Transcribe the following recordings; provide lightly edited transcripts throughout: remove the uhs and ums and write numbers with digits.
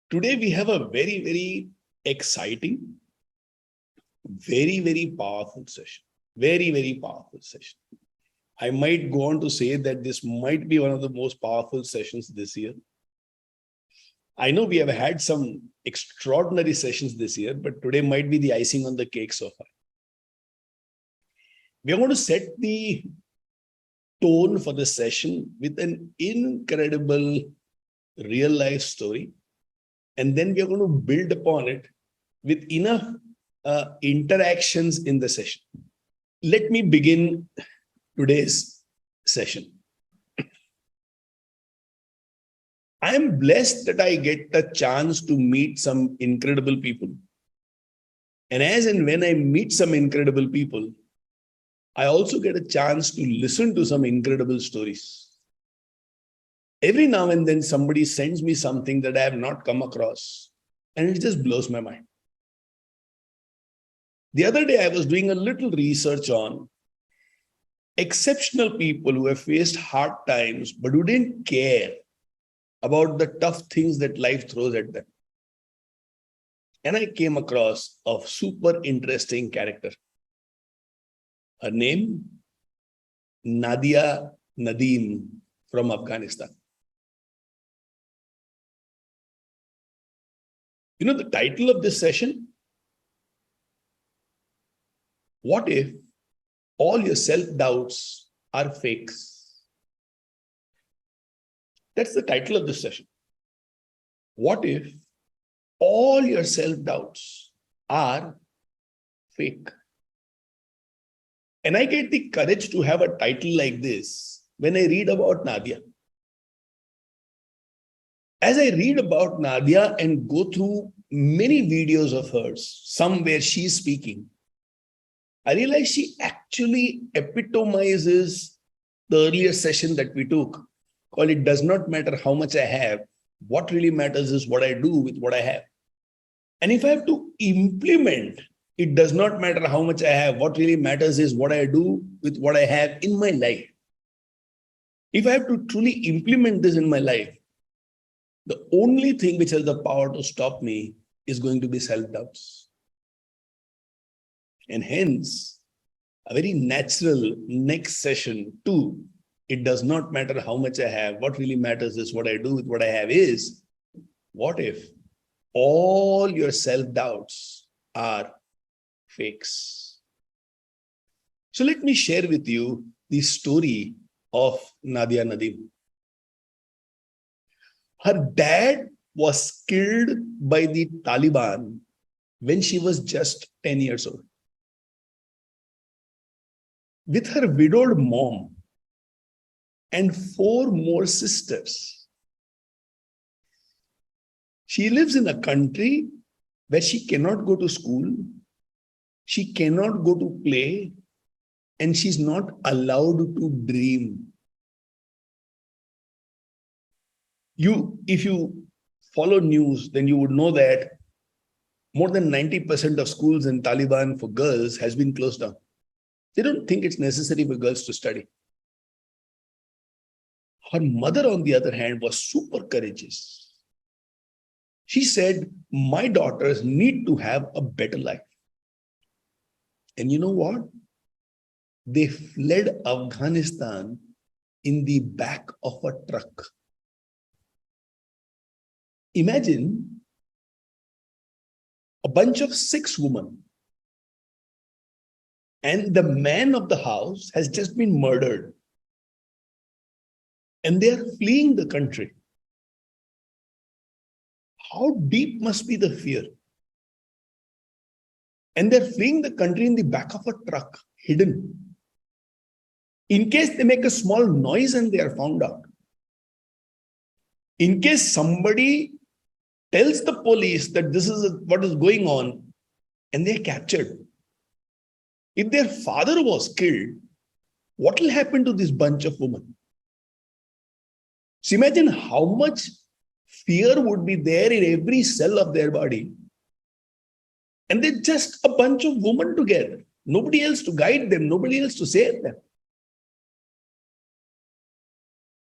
Today we have a very, very exciting, very, very powerful session. Very, very powerful session. I might go on to say that this might be one of the most powerful sessions this year. I know we have had some extraordinary sessions this year, but today might be the icing on the cake so far. We are going to set the tone for the session with an incredible real life story. And then we are going to build upon it with enough interactions in the session. Let me begin today's session. I am blessed that I get the chance to meet some incredible people. And as and when I meet some incredible people, I also get a chance to listen to some incredible stories. Every now and then somebody sends me something that I have not come across, and it just blows my mind. The other day, I was doing a little research on exceptional people who have faced hard times, but who didn't care about the tough things that life throws at them. And I came across a super interesting character. Her name, Nadia Nadeem from Afghanistan. You know the title of this session? What if all your self-doubts are fakes? That's the title of this session. What if all your self-doubts are fake? And I get the courage to have a title like this when I read about Nadia. As I read about Nadia and go through many videos of hers, some where she's speaking, I realize she actually epitomizes the earlier session that we took, called "It does not matter how much I have, what really matters is what I do with what I have." And if I have to implement, it does not matter how much I have, what really matters is what I do with what I have in my life. If I have to truly implement this in my life, the only thing which has the power to stop me is going to be self-doubts. And hence, a very natural next session too, it does not matter how much I have, what really matters is what I do with what I have is, what if all your self-doubts are fakes? So let me share with you the story of Nadia Nadeem. Her dad was killed by the Taliban when she was just 10 years old. With her widowed mom and 4 more sisters, she lives in a country where she cannot go to school, she cannot go to play, and she's not allowed to dream. If you follow news, then you would know that more than 90% of schools in Taliban for girls has been closed down. They don't think it's necessary for girls to study. Her mother, on the other hand, was super courageous. She said, my daughters need to have a better life. And you know what? They fled Afghanistan in the back of a truck. Imagine a bunch of 6 women, and the man of the house has just been murdered, and they are fleeing the country. How deep must be the fear? And they're fleeing the country in the back of a truck, hidden. In case they make a small noise and they are found out. In case somebody tells the police that this is what is going on, and they're captured. If their father was killed, what will happen to this bunch of women? So imagine how much fear would be there in every cell of their body. And they're just a bunch of women together. Nobody else to guide them, nobody else to save them.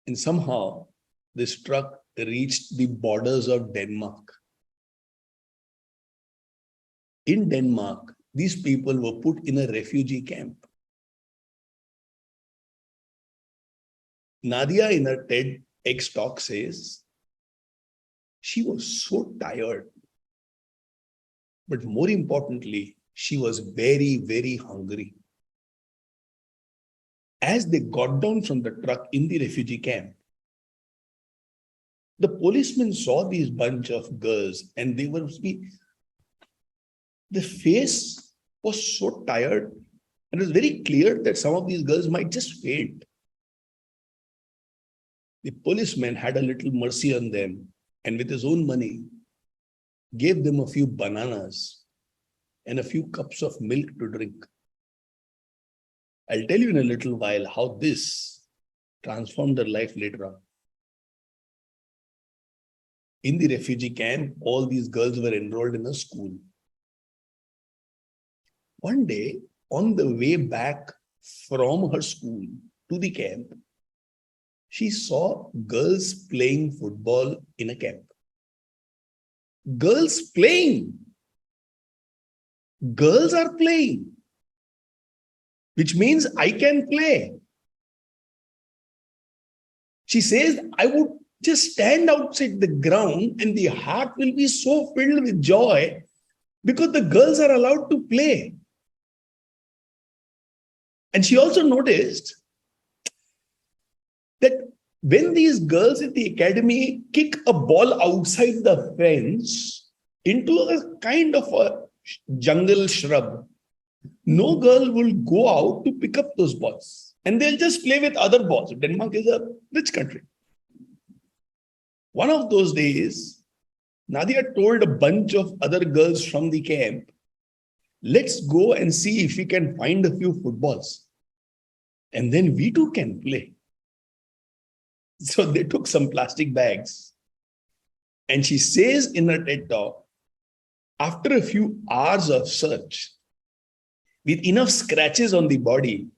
And somehow this truck reached the borders of Denmark. In Denmark, these people were put in a refugee camp. Nadia, in her TEDx talk, says she was so tired. But more importantly, she was very, very hungry. As they got down from the truck in the refugee camp, the policemen saw these bunch of girls and the face was so tired, and it was very clear that some of these girls might just faint. The policeman had a little mercy on them and with his own money gave them a few bananas and a few cups of milk to drink. I'll tell you in a little while how this transformed their life later on. In the refugee camp, all these girls were enrolled in a school. One day, on the way back from her school to the camp, she saw girls playing football in a camp. Girls playing. Girls are playing, which means I can play. She says, I would just stand outside the ground and the heart will be so filled with joy because the girls are allowed to play. And she also noticed that when these girls at the academy kick a ball outside the fence into a kind of a jungle shrub, no girl will go out to pick up those balls and they'll just play with other balls. Denmark is a rich country. One of those days, Nadia told a bunch of other girls from the camp, let's go and see if we can find a few footballs. And then we too can play. So they took some plastic bags. And she says in her TED talk, after a few hours of search, with enough scratches on the body,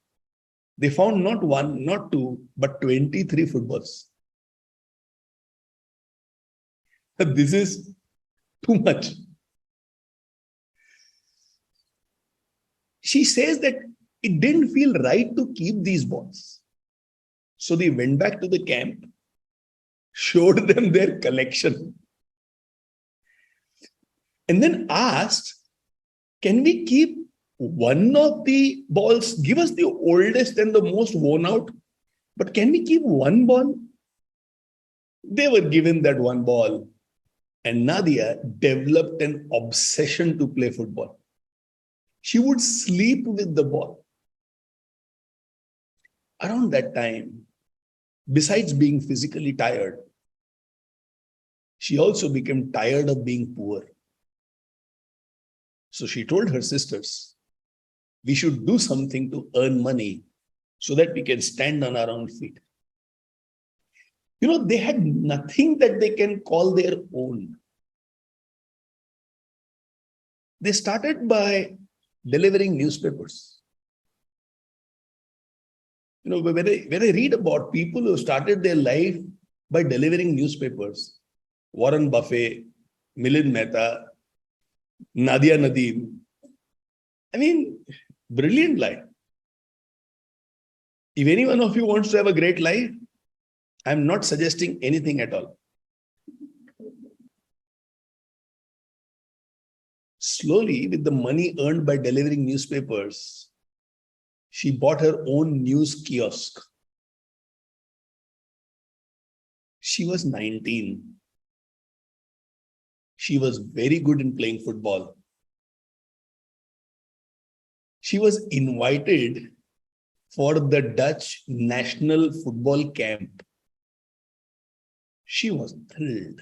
they found not one, not two, but 23 footballs. This is too much. She says that it didn't feel right to keep these balls. So they went back to the camp, showed them their collection, and then asked, can we keep one of the balls? Give us the oldest and the most worn out, but can we keep one ball? They were given that one ball. And Nadia developed an obsession to play football. She would sleep with the ball. Around that time, besides being physically tired, she also became tired of being poor. So she told her sisters, we should do something to earn money so that we can stand on our own feet. You know, they had nothing that they can call their own. They started by delivering newspapers. You know, when I read about people who started their life by delivering newspapers, Warren Buffett, Milind Mehta, Nadia Nadeem, I mean, brilliant life. If any one of you wants to have a great life, I'm not suggesting anything at all. Slowly, with the money earned by delivering newspapers, she bought her own news kiosk. She was 19. She was very good in playing football. She was invited for the Dutch national football camp. She was thrilled.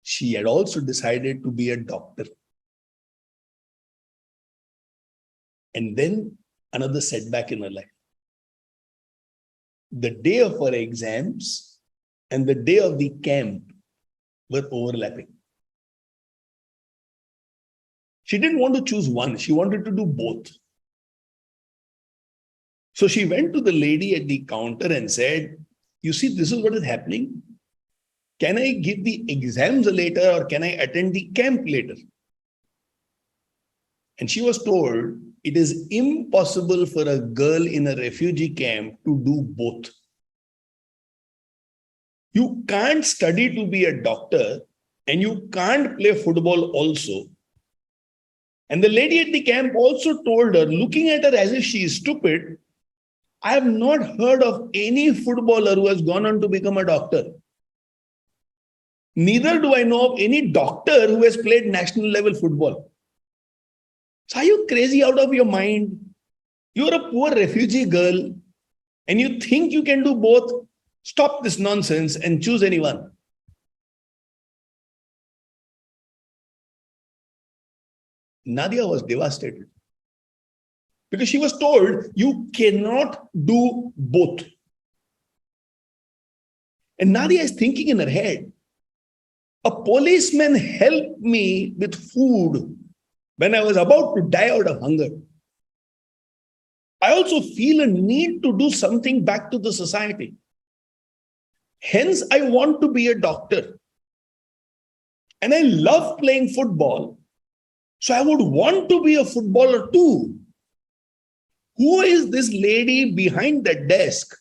She had also decided to be a doctor. And then another setback in her life. The day of her exams and the day of the camp were overlapping. She didn't want to choose one. She wanted to do both. So she went to the lady at the counter and said, you see, this is what is happening. Can I give the exams later or can I attend the camp later? And she was told it is impossible for a girl in a refugee camp to do both. You can't study to be a doctor and you can't play football also. And the lady at the camp also told her, looking at her as if she is stupid, I have not heard of any footballer who has gone on to become a doctor. Neither do I know of any doctor who has played national level football. So are you crazy out of your mind? You're a poor refugee girl and you think you can do both. Stop this nonsense and choose anyone. Nadia was devastated because she was told you cannot do both. And Nadia is thinking in her head, a policeman helped me with food when I was about to die out of hunger. I also feel a need to do something back to the society. Hence, I want to be a doctor. And I love playing football. So I would want to be a footballer too. Who is this lady behind the desk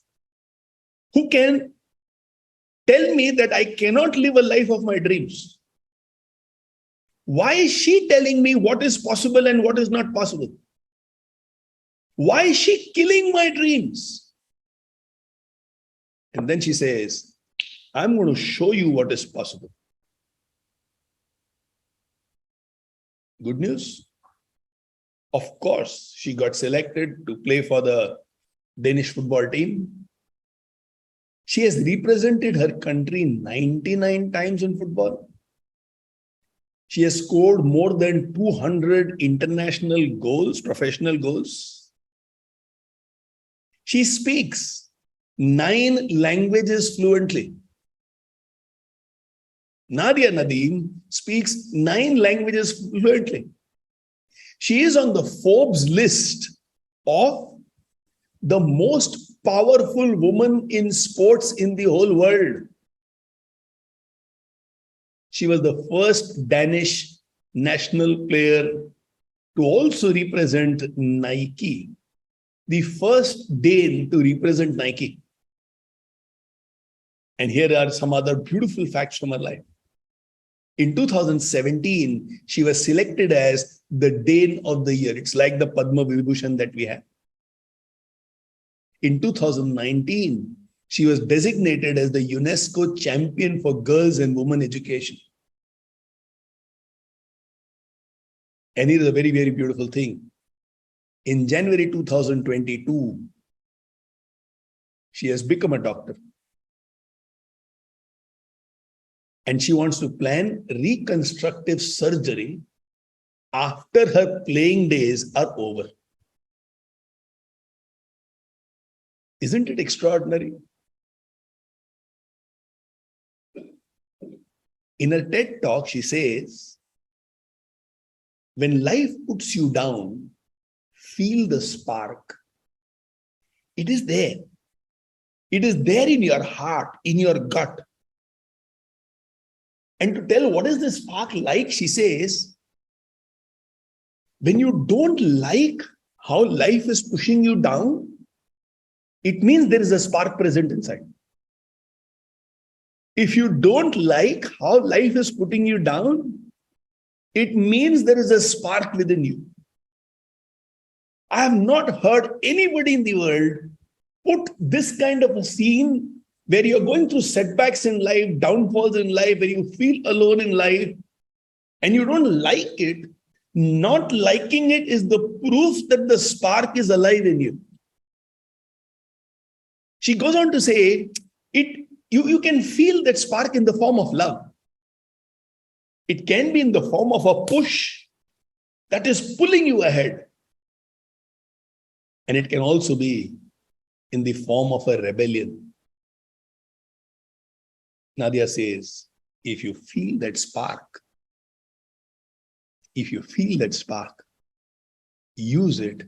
who can tell me that I cannot live a life of my dreams? Why is she telling me what is possible and what is not possible? Why is she killing my dreams? And then she says, I'm going to show you what is possible. Good news. Of course, she got selected to play for the Danish football team. She has represented her country 99 times in football. She has scored more than 200 international goals, professional goals. She speaks 9 languages fluently. Nadia Nadeem speaks 9 languages fluently. She is on the Forbes list of the most powerful woman in sports in the whole world. She was the first Danish national player to also represent Nike, the first Dane to represent Nike. And here are some other beautiful facts from her life. In 2017, she was selected as the Dane of the Year. It's like the Padma Vibhushan that we have. In 2019, she was designated as the UNESCO champion for girls and women education. And it is a very, very beautiful thing. In January 2022, she has become a doctor. And she wants to plan reconstructive surgery after her playing days are over. Isn't it extraordinary? In her TED talk, she says, when life puts you down, feel the spark. It is there. It is there in your heart, in your gut. And to tell what is the spark like, she says, when you don't like how life is pushing you down, it means there is a spark present inside. If you don't like how life is putting you down, it means there is a spark within you. I have not heard anybody in the world put this kind of a scene where you're going through setbacks in life, downfalls in life, where you feel alone in life, and you don't like it. Not liking it is the proof that the spark is alive in you. She goes on to say, you can feel that spark in the form of love. It can be in the form of a push that is pulling you ahead. And it can also be in the form of a rebellion. Nadia says, if you feel that spark, use it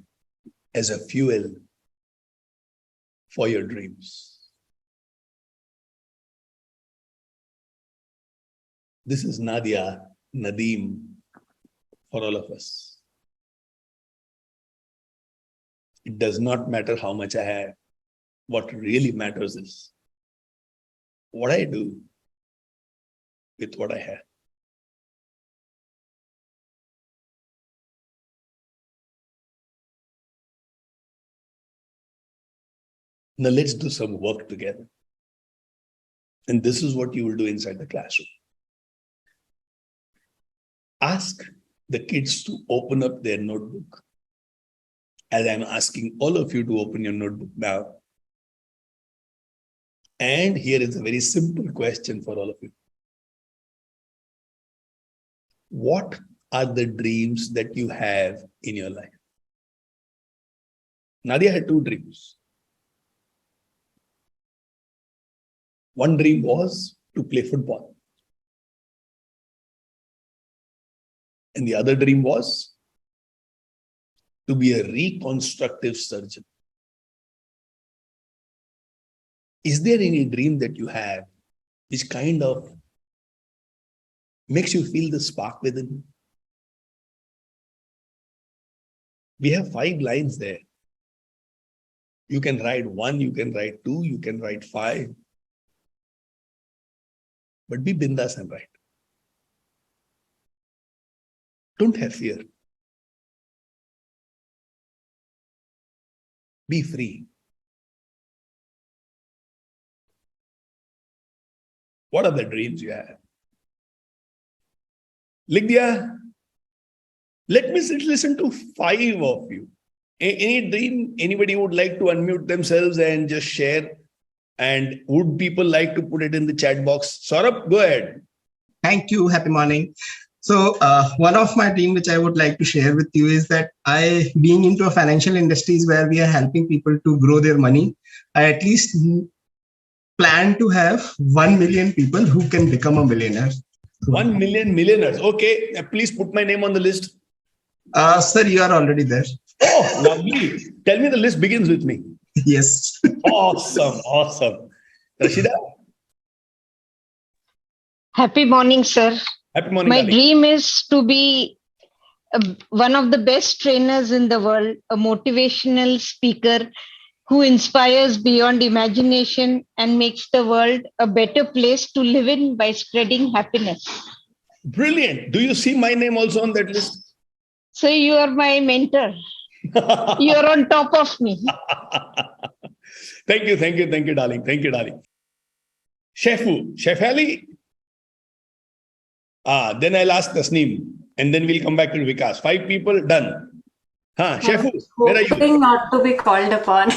as a fuel for your dreams. This is Nadia, Nadeem, for all of us. It does not matter how much I have. What really matters is what I do with what I have. Now let's do some work together. And this is what you will do inside the classroom. Ask the kids to open up their notebook, as I'm asking all of you to open your notebook now. And here is a very simple question for all of you. What are the dreams that you have in your life? Nadia had 2 dreams. One dream was to play football. And the other dream was to be a reconstructive surgeon. Is there any dream that you have which kind of makes you feel the spark within you? We have 5 lines there. You can write 1, you can write 2, you can write 5. But be bindas and write. Don't have fear. Be free. What are the dreams you have? Likh diya? Let me listen to 5 of you. Any dream anybody would like to unmute themselves and just share? And would people like to put it in the chat box? Saurabh, go ahead. Thank you. Happy morning. So one of my dream which I would like to share with you is that being into a financial industries where we are helping people to grow their money, I at least plan to have 1 million people who can become a millionaire. 1 million millionaires. Okay, please put my name on the list. Sir, you are already there. Oh, lovely. Tell me the list begins with me. Yes. Awesome, awesome. Rashida? Happy morning, sir. Happy morning, My darling. dream is to be one of the best trainers in the world, a motivational speaker who inspires beyond imagination and makes the world a better place to live in by spreading happiness. Brilliant. Do you see my name also on that list? So you are my mentor. You are on top of me. Thank you, darling. Thank you, darling. Chef Ali. Then I'll ask Tasneem, and then we'll come back to Vikas. 5 people, done. Shefu, where are you? Hoping not to be called upon.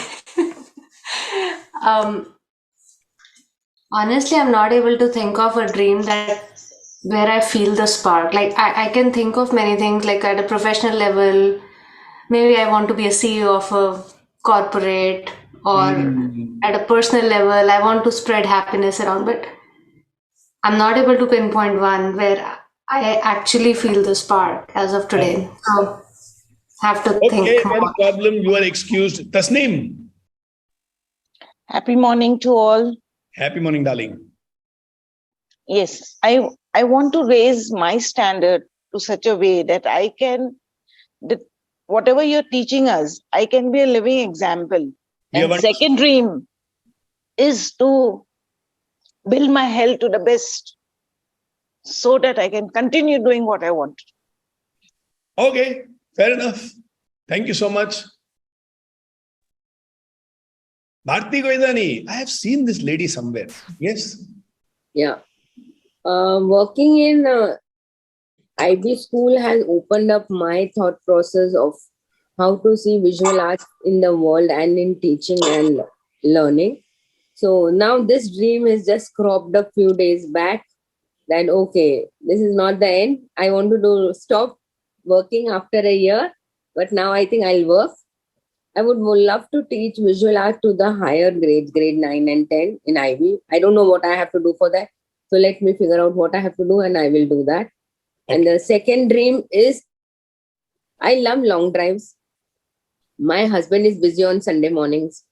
Honestly, I'm not able to think of a dream where I feel the spark. Like I can think of many things, like at a professional level, maybe I want to be a CEO of a corporate, or at a personal level, I want to spread happiness around, but I'm not able to pinpoint one where I actually feel the spark as of today. So have to think more. No problem. You are excused. Tasneem. Happy morning to all. Happy morning, darling. Yes, I want to raise my standard to such a way that I can, whatever you're teaching us, I can be a living example. And second dream is to build my health to the best so that I can continue doing what I want. Okay, fair enough. Thank you so much. Bharti Goidani, I have seen this lady somewhere. Yes? Yeah. Working in IB school has opened up my thought process of how to see visual arts in the world and in teaching and learning. So now this dream is just cropped up few days back that, okay, this is not the end. I want to stop working after a year, but now I think I'll work. I would love to teach visual art to the higher grades, grade 9 and 10 in IB. I don't know what I have to do for that. So let me figure out what I have to do and I will do that. Okay. And the second dream is, I love long drives. My husband is busy on Sunday mornings.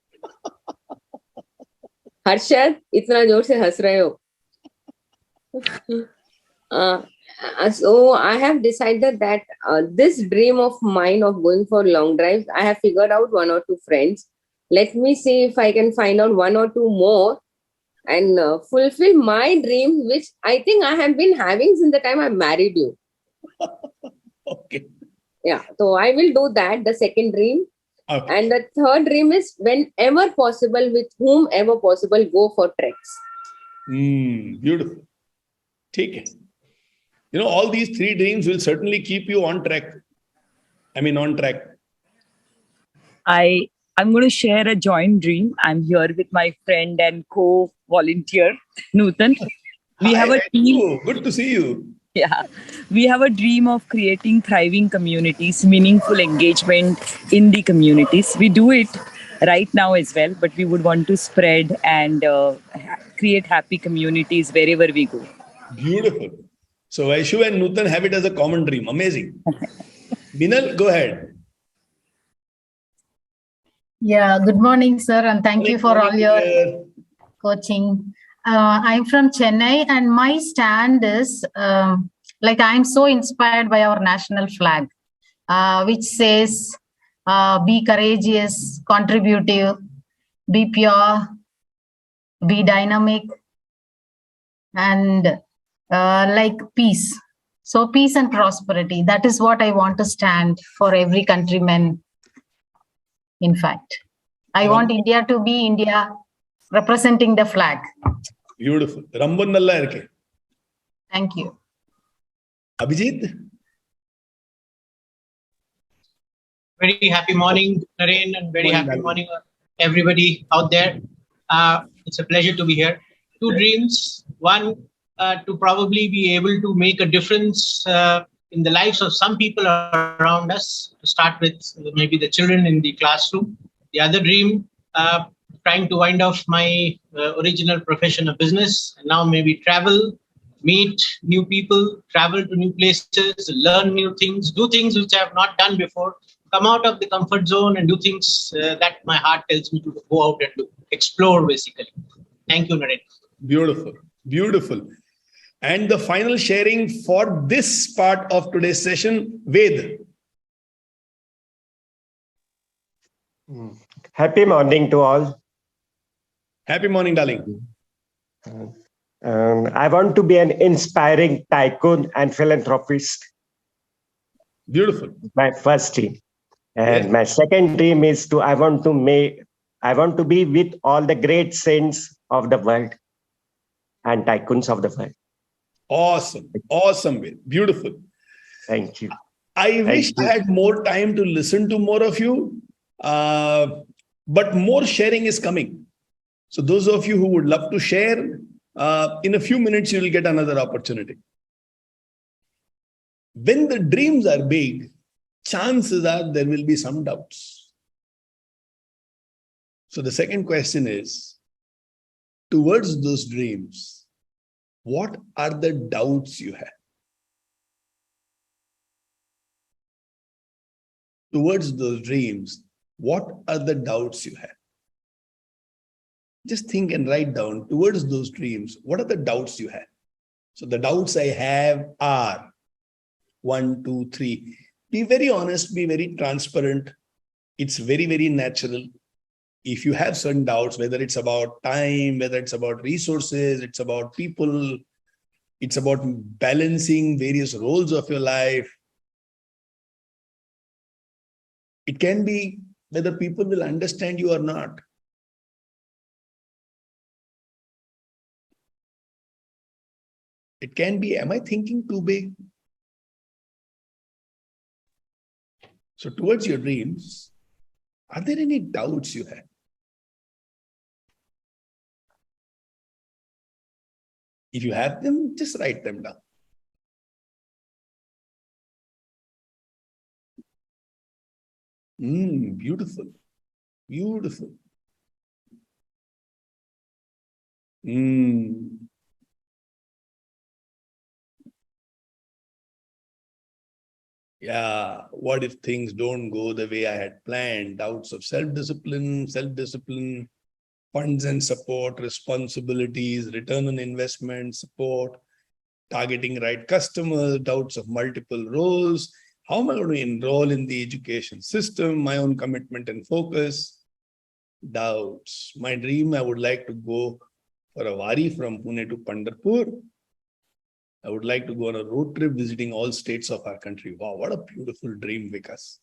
Harshad, itna jor se has rahe ho. So I have decided that this dream of mine of going for long drives, I have figured out one or two friends. Let me see if I can find out one or two more and fulfill my dreams, which I think I have been having since the time I married you. Okay. Yeah, so I will do that, the second dream. Okay. And the third dream is whenever possible, with whomever possible, go for treks. Beautiful. Take it. All these three dreams will certainly keep you on track. On track. I'm going to share a joint dream. I'm here with my friend and co-volunteer, Nutan. We have a team. Good to see you. Yeah, we have a dream of creating thriving communities, meaningful engagement in the communities. We do it right now as well, but we would want to spread and create happy communities wherever we go. Beautiful. So Vaishu and Nutan have it as a common dream. Amazing. Minal, go ahead. Yeah, good morning, sir, and thank you for all your coaching. I'm from Chennai, and my stand is I'm so inspired by our national flag, which says, be courageous, contributive, be pure, be dynamic, and peace. So peace and prosperity, that is what I want to stand for every countryman. In fact, I want India to be India representing the flag. Beautiful. Rambonnalla irke. Thank you. Abhijit? Very happy morning, Naren, and very happy morning, everybody out there. It's a pleasure to be here. Two dreams. One, to probably be able to make a difference in the lives of some people around us, to start with maybe the children in the classroom. The other dream, trying to wind off my original profession of business, and now maybe travel, meet new people, travel to new places, learn new things, do things which I have not done before, come out of the comfort zone and do things that my heart tells me to go out and do, explore basically. Thank you, Naren. Beautiful, beautiful. And the final sharing for this part of today's session, Ved. Happy morning to all. Happy morning, darling. I want to be an inspiring tycoon and philanthropist. Beautiful. My first dream. And my second dream is I want to be with all the great saints of the world and tycoons of the world. Awesome. Awesome, Ved. Beautiful. Thank you. I wish I had more time to listen to more of you, but more sharing is coming. So those of you who would love to share, in a few minutes, you will get another opportunity. When the dreams are big, chances are there will be some doubts. So the second question is, towards those dreams, what are the doubts you have? Towards those dreams, what are the doubts you have? Just think and write down, towards those dreams, what are the doubts you have? So the doubts I have are 1, 2, 3. Be very honest, be very transparent. It's very, very natural. If you have certain doubts, whether it's about time, whether it's about resources, it's about people, it's about balancing various roles of your life. It can be whether people will understand you or not. It can be, am I thinking too big? So towards your dreams, are there any doubts you have? If you have them, just write them down. Beautiful. Beautiful. Yeah, what if things don't go the way I had planned? Doubts of self-discipline, funds and support, responsibilities, return on investment, support. targeting right customers, doubts of multiple roles. How am I going to enroll in the education system? My own commitment and focus. Doubts. My dream, I would like to go for a wari from Pune to Pandharpur. I would like to go on a road trip visiting all states of our country. Wow, what a beautiful dream, Vikas.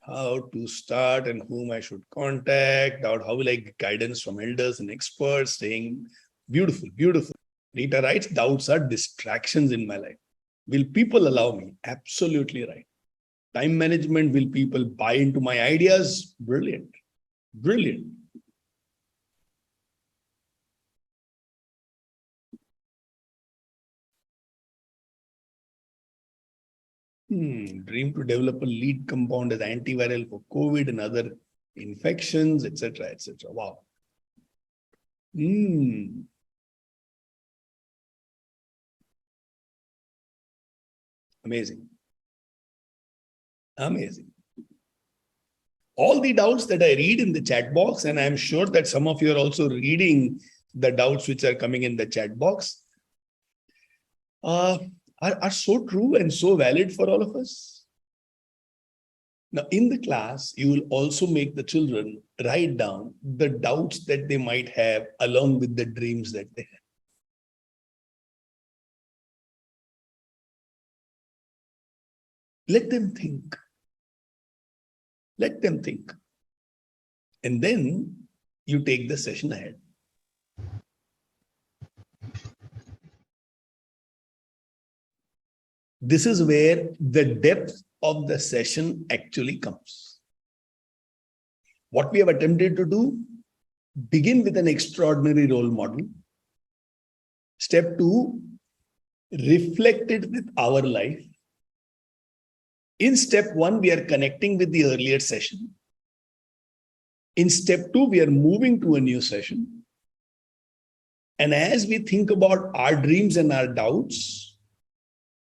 How to start and whom I should contact, how will I get guidance from elders and experts, saying beautiful, beautiful. Rita writes, doubts are distractions in my life. Will people allow me? Absolutely right. Time management, will people buy into my ideas? Brilliant. Brilliant. Dream to develop a lead compound as antiviral for COVID and other infections, etc., etc. Wow. Amazing. Amazing. All the doubts that I read in the chat box, and I'm sure that some of you are also reading the doubts which are coming in the chat box, are so true and so valid for all of us. Now, in the class, you will also make the children write down the doubts that they might have along with the dreams that they have. Let them think. Let them think. And then you take the session ahead. This is where the depth of the session actually comes. What we have attempted to do, begin with an extraordinary role model. Step 2, reflect it with our life. In step 1, we are connecting with the earlier session. In step 2, we are moving to a new session. And as we think about our dreams and our doubts,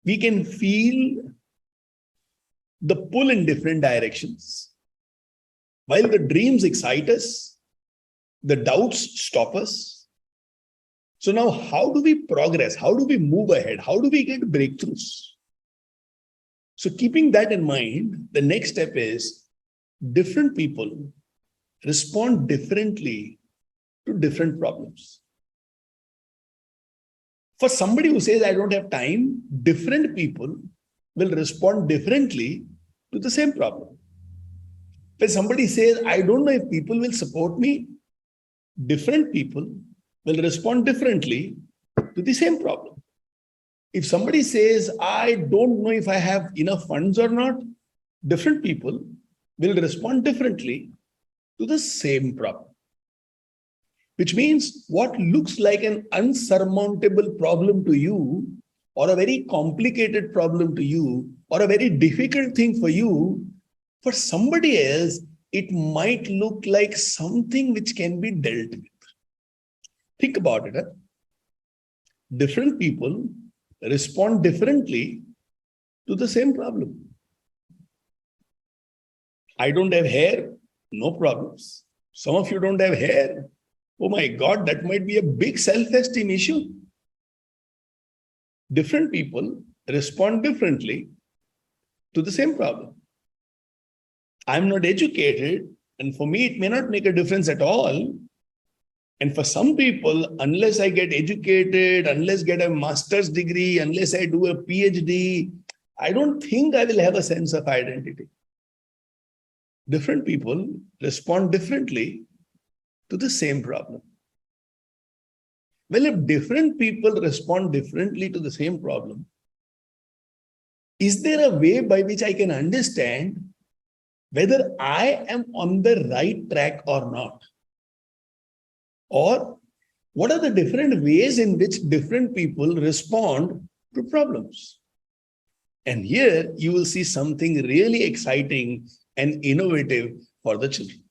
we can feel the pull in different directions. While the dreams excite us, the doubts stop us. So now, how do we progress? How do we move ahead? How do we get breakthroughs? So keeping that in mind, the next step is different people respond differently to different problems. For somebody who says, I don't have time, different people will respond differently to the same problem. When somebody says, I don't know if people will support me, different people will respond differently to the same problem. If somebody says, I don't know if I have enough funds or not, different people will respond differently to the same problem. Which means what looks like an unsurmountable problem to you, or a very complicated problem to you, or a very difficult thing for you, for somebody else, it might look like something which can be dealt with. Think about it. Different people respond differently to the same problem. I don't have hair, no problems. Some of you don't have hair. Oh my God, that might be a big self-esteem issue. Different people respond differently to the same problem. I'm not educated, and for me, it may not make a difference at all. And for some people, unless I get educated, unless I get a master's degree, unless I do a PhD, I don't think I will have a sense of identity. Different people respond differently to the same problem. Well, if different people respond differently to the same problem, is there a way by which I can understand whether I am on the right track or not? Or what are the different ways in which different people respond to problems? And here you will see something really exciting and innovative for the children.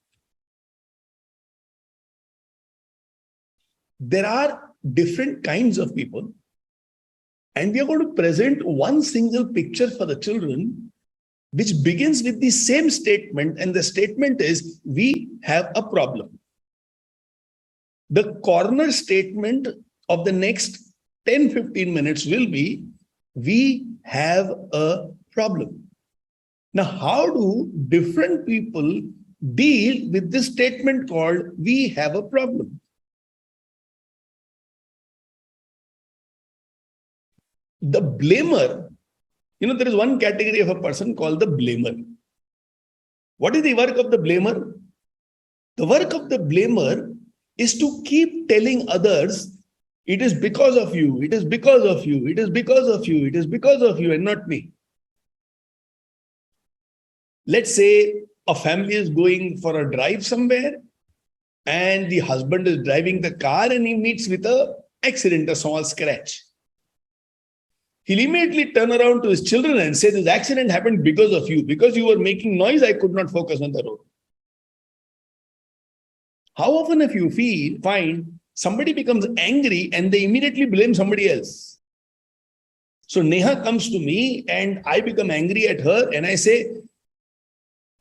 There are different kinds of people, and we are going to present one single picture for the children, which begins with the same statement, and the statement is, we have a problem. The corner statement of the next 10-15 minutes will be, we have a problem. Now, how do different people deal with this statement called, we have a problem? The blamer, there is one category of a person called the blamer. What is the work of the blamer? The work of the blamer is to keep telling others, it is because of you, it is because of you, it is because of you, it is because of you, and not me. Let's say a family is going for a drive somewhere, and the husband is driving the car and he meets with an accident, a small scratch. He'll immediately turn around to his children and say, this accident happened because of you. Because you were making noise, I could not focus on the road. How often if you find somebody becomes angry and they immediately blame somebody else? So Neha comes to me and I become angry at her and I say,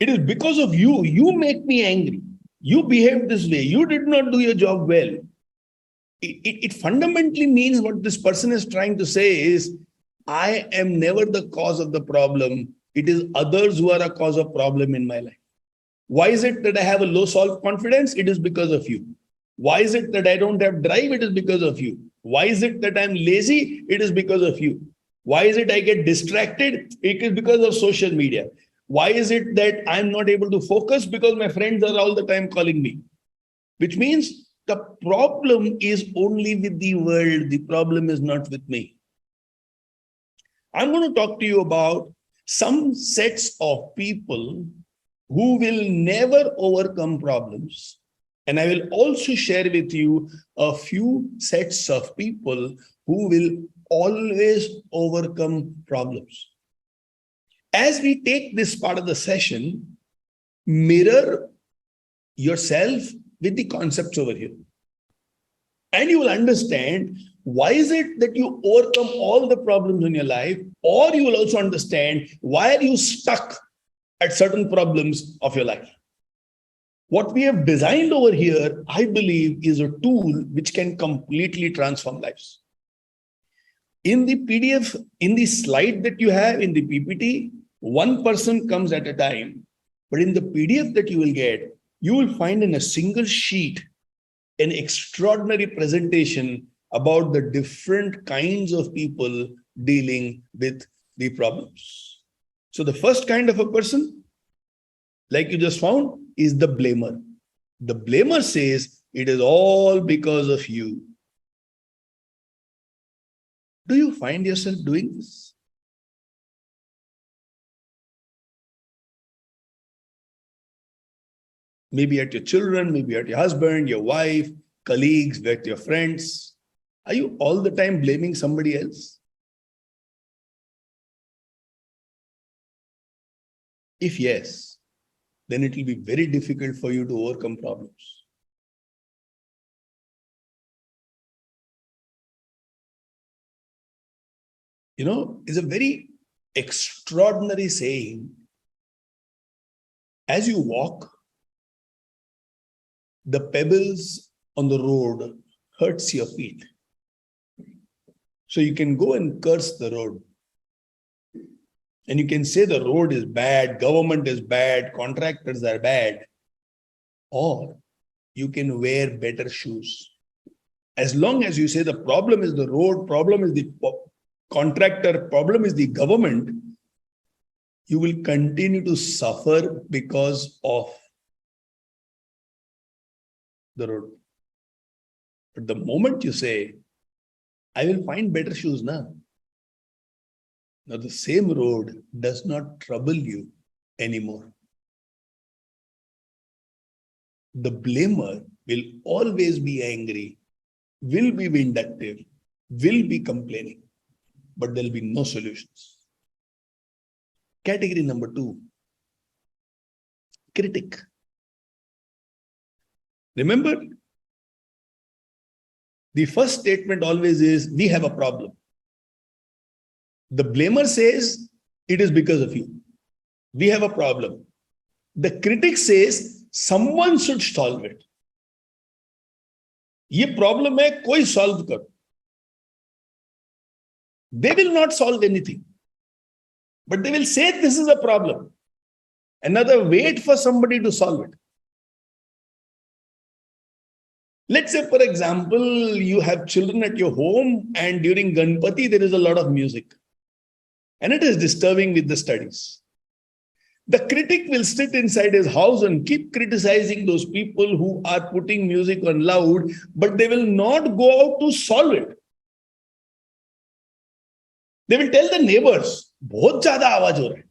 it is because of you. You make me angry. You behaved this way. You did not do your job well. It fundamentally means what this person is trying to say is, I am never the cause of the problem. It is others who are a cause of problem in my life. Why is it that I have a low self-confidence? It is because of you. Why is it that I don't have drive? It is because of you. Why is it that I'm lazy? It is because of you. Why is it I get distracted? It is because of social media. Why is it that I'm not able to focus? Because my friends are all the time calling me. Which means the problem is only with the world. The problem is not with me. I'm going to talk to you about some sets of people who will never overcome problems. And I will also share with you a few sets of people who will always overcome problems. As we take this part of the session, mirror yourself with the concepts over here. And you will understand why is it that you overcome all the problems in your life, or you will also understand why are you stuck at certain problems of your life. What we have designed over here, I believe, is a tool which can completely transform lives. In the PDF, in the slide that you have in the PPT, one person comes at a time. But in the PDF that you will get, you will find in a single sheet an extraordinary presentation about the different kinds of people dealing with the problems. So the first kind of a person, like you just found, is the blamer. The blamer says, it is all because of you. Do you find yourself doing this? Maybe at your children, maybe at your husband, your wife, colleagues, with your friends. Are you all the time blaming somebody else? If yes, then it will be very difficult for you to overcome problems. It's a very extraordinary saying. As you walk, the pebbles on the road hurts your feet. So you can go and curse the road. And you can say the road is bad, government is bad, contractors are bad. Or you can wear better shoes. As long as you say the problem is the road, problem is the contractor, problem is the government, you will continue to suffer because of the road. But the moment you say, I will find better shoes now. Now the same road does not trouble you anymore. The blamer will always be angry, will be vindictive, will be complaining, but there will be no solutions. Category number 2, critic. Remember, the first statement always is, we have a problem. The blamer says, it is because of you. We have a problem. The critic says, someone should solve it. ये problem है, कोई solve करो. They will not solve anything. But they will say this is a problem. Another wait for somebody to solve it. Let's say, for example, you have children at your home and during Ganpati, there is a lot of music. And it is disturbing with the studies. The critic will sit inside his house and keep criticizing those people who are putting music on loud, but they will not go out to solve it. They will tell the neighbors, "Bahut zyada awaaz ho raha hai."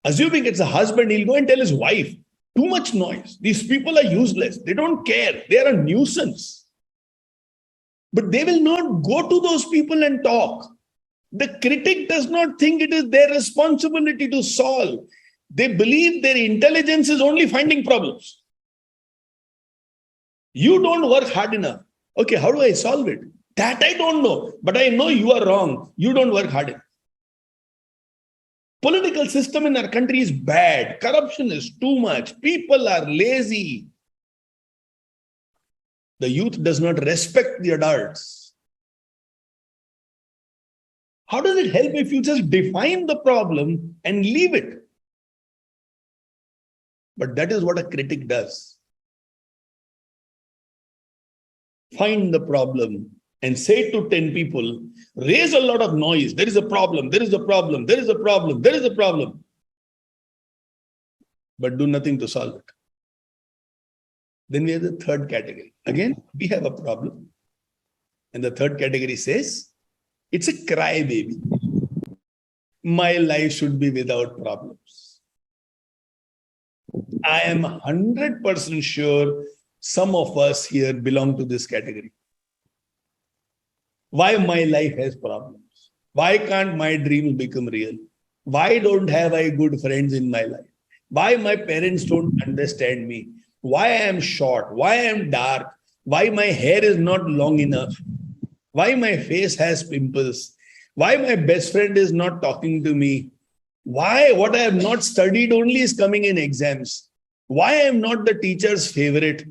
Assuming it's a husband, he'll go and tell his wife, "Too much noise. These people are useless. They don't care. They are a nuisance." But they will not go to those people and talk. The critic does not think it is their responsibility to solve. They believe their intelligence is only finding problems. You don't work hard enough. Okay, how do I solve it? That I don't know, but I know you are wrong. You don't work hard enough. Political system in our country is bad. Corruption is too much. People are lazy. The youth does not respect the adults. How does it help if you just define the problem and leave it? But that is what a critic does. Find the problem and say to 10 people, raise a lot of noise. There is a problem, there is a problem, there is a problem, there is a problem. But do nothing to solve it. Then we have the third category. Again, we have a problem. And the third category says, it's a crybaby. My life should be without problems. I am 100% sure some of us here belong to this category. Why my life has problems? Why can't my dreams become real? Why don't have I good friends in my life? Why my parents don't understand me? Why I am short? Why I am dark? Why my hair is not long enough? Why my face has pimples? Why my best friend is not talking to me? Why what I have not studied only is coming in exams? Why I am not the teacher's favorite?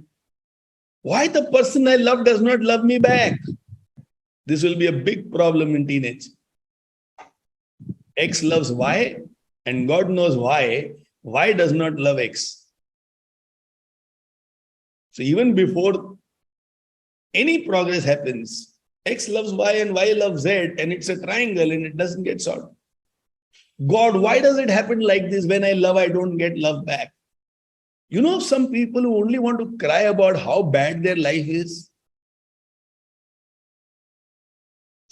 Why the person I love does not love me back? This will be a big problem in teenage. X loves Y, and God knows why. Y does not love X. So even before any progress happens, X loves Y and Y loves Z, and it's a triangle and it doesn't get solved. God, why does it happen like this? When I love, I don't get love back. You know, some people who only want to cry about how bad their life is.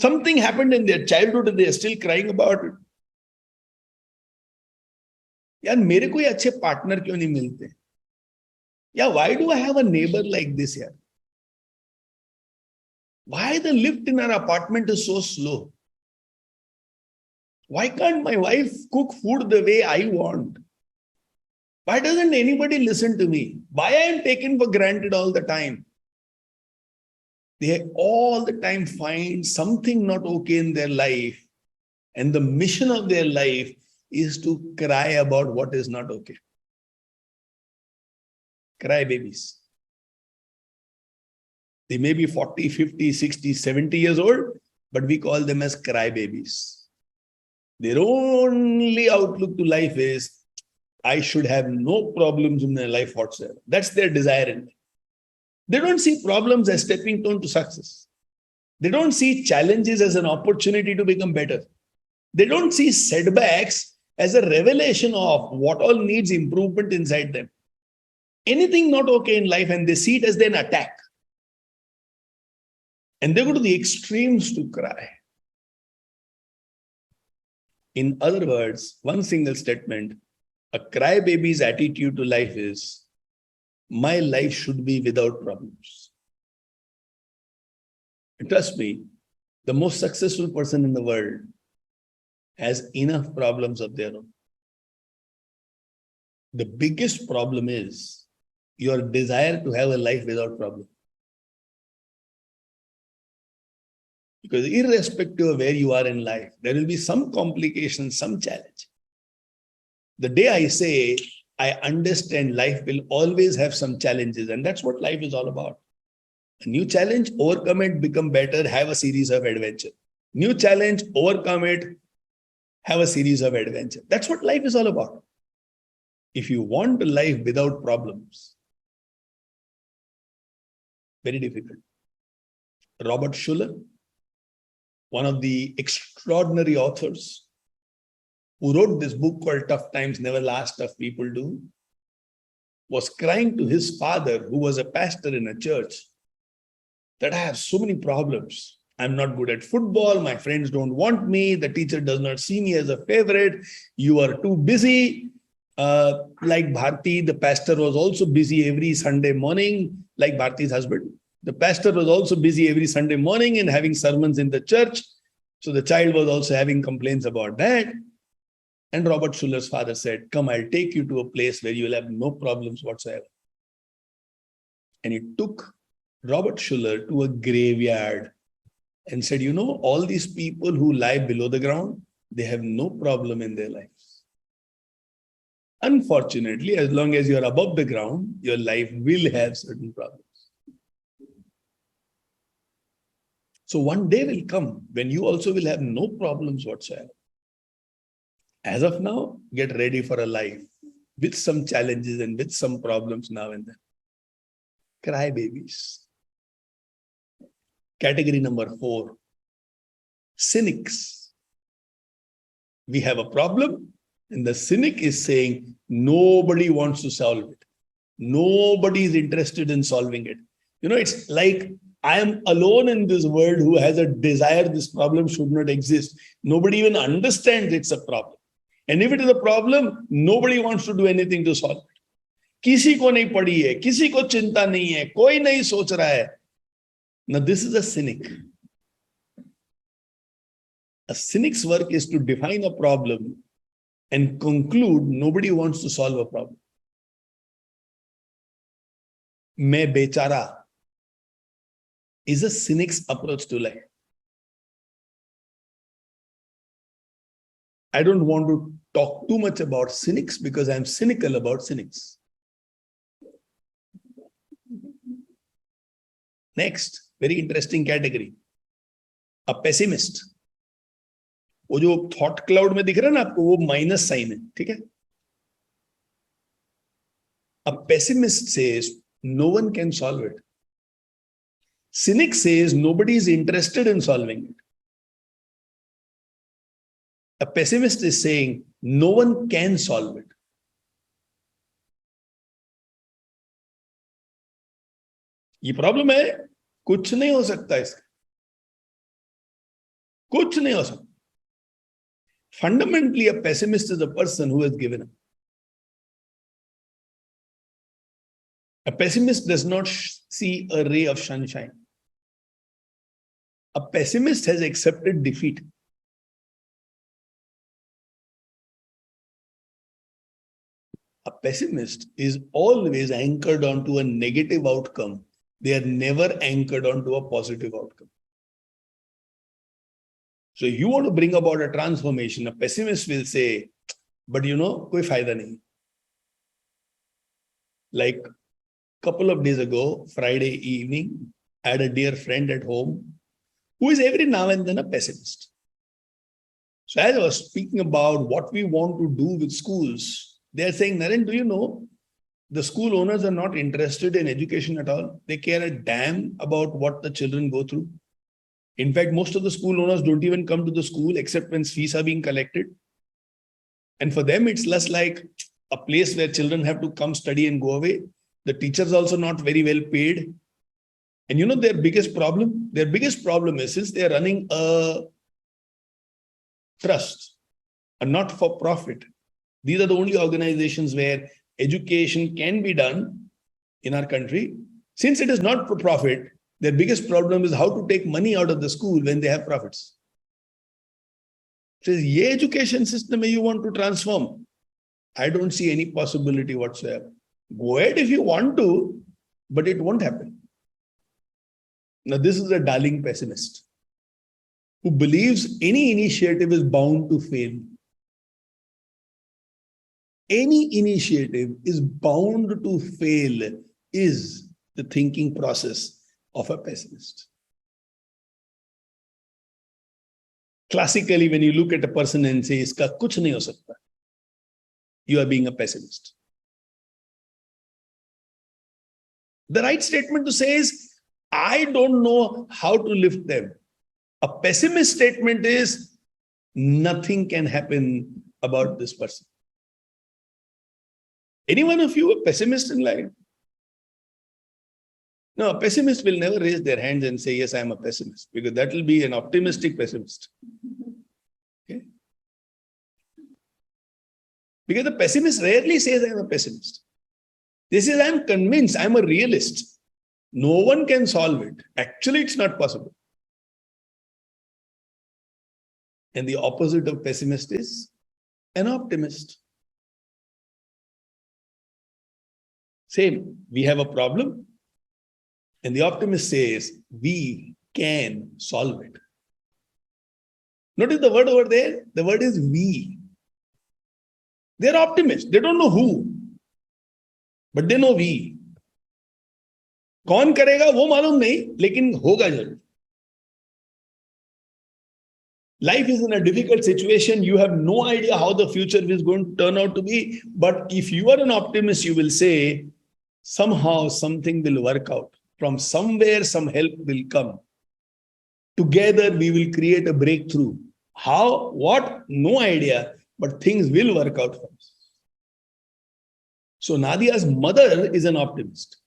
Something happened in their childhood and they are still crying about it. यार मेरे कोई अच्छे partner क्यों नहीं मिलते? Yeah, why do I have a neighbor like this here? Why the lift in our apartment is so slow? Why can't my wife cook food the way I want? Why doesn't anybody listen to me? Why I am taken for granted all the time? They all the time find something not okay in their life. And the mission of their life is to cry about what is not okay. Cry babies. They may be 40, 50, 60, 70 years old, but we call them as cry babies. Their only outlook to life is, I should have no problems in my life whatsoever. That's their desire in life. They don't see problems as stepping stone to success. They don't see challenges as an opportunity to become better. They don't see setbacks as a revelation of what all needs improvement inside them. Anything not okay in life, and they see it as an attack. And they go to the extremes to cry. In other words, one single statement, a crybaby's attitude to life is, my life should be without problems. And trust me, the most successful person in the world has enough problems of their own. The biggest problem is your desire to have a life without problem. Because irrespective of where you are in life, there will be some complication, some challenge. The day I say, I understand life will always have some challenges, and that's what life is all about. A new challenge, overcome it, become better, have a series of adventure. New challenge, overcome it, have a series of adventure. That's what life is all about. If you want a life without problems, very difficult. Robert Schuller, one of the extraordinary authors who wrote this book called Tough Times Never Last, Tough People Do, was crying to his father, who was a pastor in a church, that I have so many problems. I'm not good at football. My friends don't want me. The teacher does not see me as a favorite. You are too busy. Like Bharti, the pastor was also busy every Sunday morning, like Bharti's husband. The pastor was also busy every Sunday morning and having sermons in the church. So the child was also having complaints about that. And Robert Schuller's father said, come, I'll take you to a place where you'll have no problems whatsoever. And he took Robert Schuller to a graveyard and said, you know, all these people who lie below the ground, they have no problem in their lives. Unfortunately, as long as you're above the ground, your life will have certain problems. So one day will come when you also will have no problems whatsoever. As of now, get ready for a life with some challenges and with some problems now and then. Cry babies. Category number 4, cynics. We have a problem and the cynic is saying nobody wants to solve it. Nobody is interested in solving it. You know, it's like I am alone in this world who has a desire this problem should not exist. Nobody even understands it's a problem. And if it is a problem, nobody wants to do anything to solve it. किसी को नहीं पड़ी है, किसी को चिंता नहीं है, कोई नहीं सोच रहा है. Now this is a cynic. A cynic's work is to define a problem and conclude nobody wants to solve a problem. मैं बेचारा is a cynic's approach to life. I don't want to talk too much about cynics because I'm cynical about cynics. Next, very interesting category. A pessimist. वो जो thought cloud में दिख रहा है ना आपको, वो minus sign है, ठीक है? A pessimist says no one can solve it. Cynic says nobody is interested in solving it. A pessimist is saying no one can solve it. ये प्रॉब्लम है, कुछ नहीं हो सकता इसका, कुछ नहीं हो सकता. Fundamentally, a pessimist is a person who has given up. A pessimist does not see a ray of sunshine. A pessimist has accepted defeat. A pessimist is always anchored onto a negative outcome. They are never anchored onto a positive outcome. So you want to bring about a transformation, a pessimist will say, but you know, koi fayda nahi. Like a couple of days ago, Friday evening, I had a dear friend at home who is every now and then a pessimist. So as I was speaking about what we want to do with schools, they are saying, Naren, do you know, the school owners are not interested in education at all. They care a damn about what the children go through. In fact, most of the school owners don't even come to the school except when fees are being collected. And for them, it's less like a place where children have to come study and go away. The teachers are also not very well paid. And you know their biggest problem? Their biggest problem is since they're running a trust, a not-for-profit. These are the only organizations where education can be done in our country. Since it is not for profit, their biggest problem is how to take money out of the school when they have profits. So, ye education system you want to transform, I don't see any possibility whatsoever. Go ahead if you want to, but it won't happen. Now, this is a darling pessimist who believes any initiative is bound to fail. Any initiative is bound to fail is the thinking process of a pessimist. Classically, when you look at a person and say, iska kuch nahi ho sakta, you are being a pessimist. The right statement to say is, I don't know how to lift them. A pessimist statement is, nothing can happen about this person. Any one of you a pessimist in life? No, a pessimist will never raise their hands and say, yes, I am a pessimist, because that will be an optimistic pessimist. Okay? Because the pessimist rarely says, I am a pessimist. This is, I am convinced, I am a realist. No one can solve it. Actually, it's not possible. And the opposite of pessimist is an optimist. Same, we have a problem, and the optimist says, we can solve it. Notice the word over there, the word is we. They're optimists, they don't know who, but they know we. कौन करेगा वो मालूम नहीं, लेकिन होगा जरूर. Life is in a difficult situation. You have no idea how the future is going to turn out to be. But if you are an optimist, you will say, somehow something will work out. From somewhere, some help will come. Together, we will create a breakthrough. How? What? No idea. But things will work out for us. So Nadia's mother is an optimist.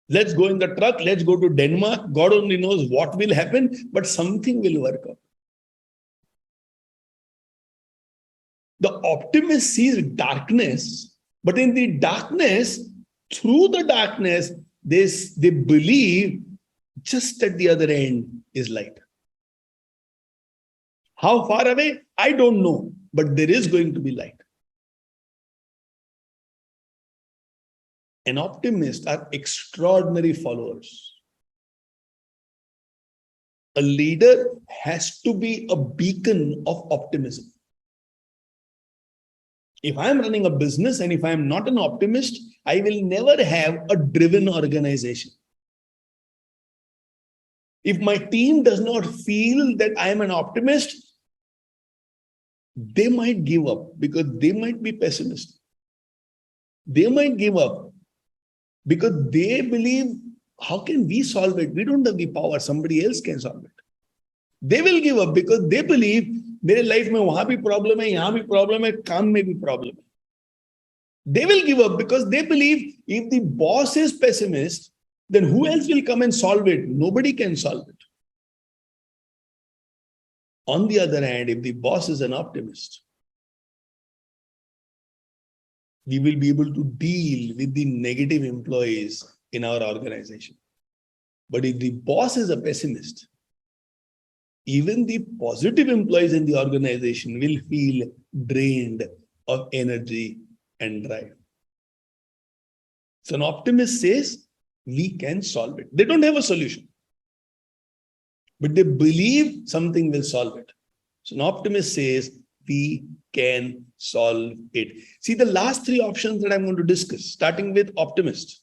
Let's go in the truck. Let's go to Denmark. God only knows what will happen, but something will work out. The optimist sees darkness, but in the darkness, through the darkness, they believe just at the other end is light. How far away? I don't know, but there is going to be light. And optimists are extraordinary followers. A leader has to be a beacon of optimism. If I'm running a business and if I'm not an optimist, I will never have a driven organization. If my team does not feel that I am an optimist, they might give up because they might be pessimistic. They might give up because they believe, how can we solve it? We don't have the power. Somebody else can solve it. They will give up because they believe, मेरे life में वहां भी problem है, यहाँ भी problem है, काम में भी problem है. They will give up because they believe if the boss is pessimist, then who else will come and solve it? Nobody can solve it. On the other hand, if the boss is an optimist, we will be able to deal with the negative employees in our organization. But if the boss is a pessimist, even the positive employees in the organization will feel drained of energy and drive. So an optimist says, we can solve it. They don't have a solution, but they believe something will solve it. So an optimist says, we can solve it. See the last three options that I'm going to discuss, starting with optimist,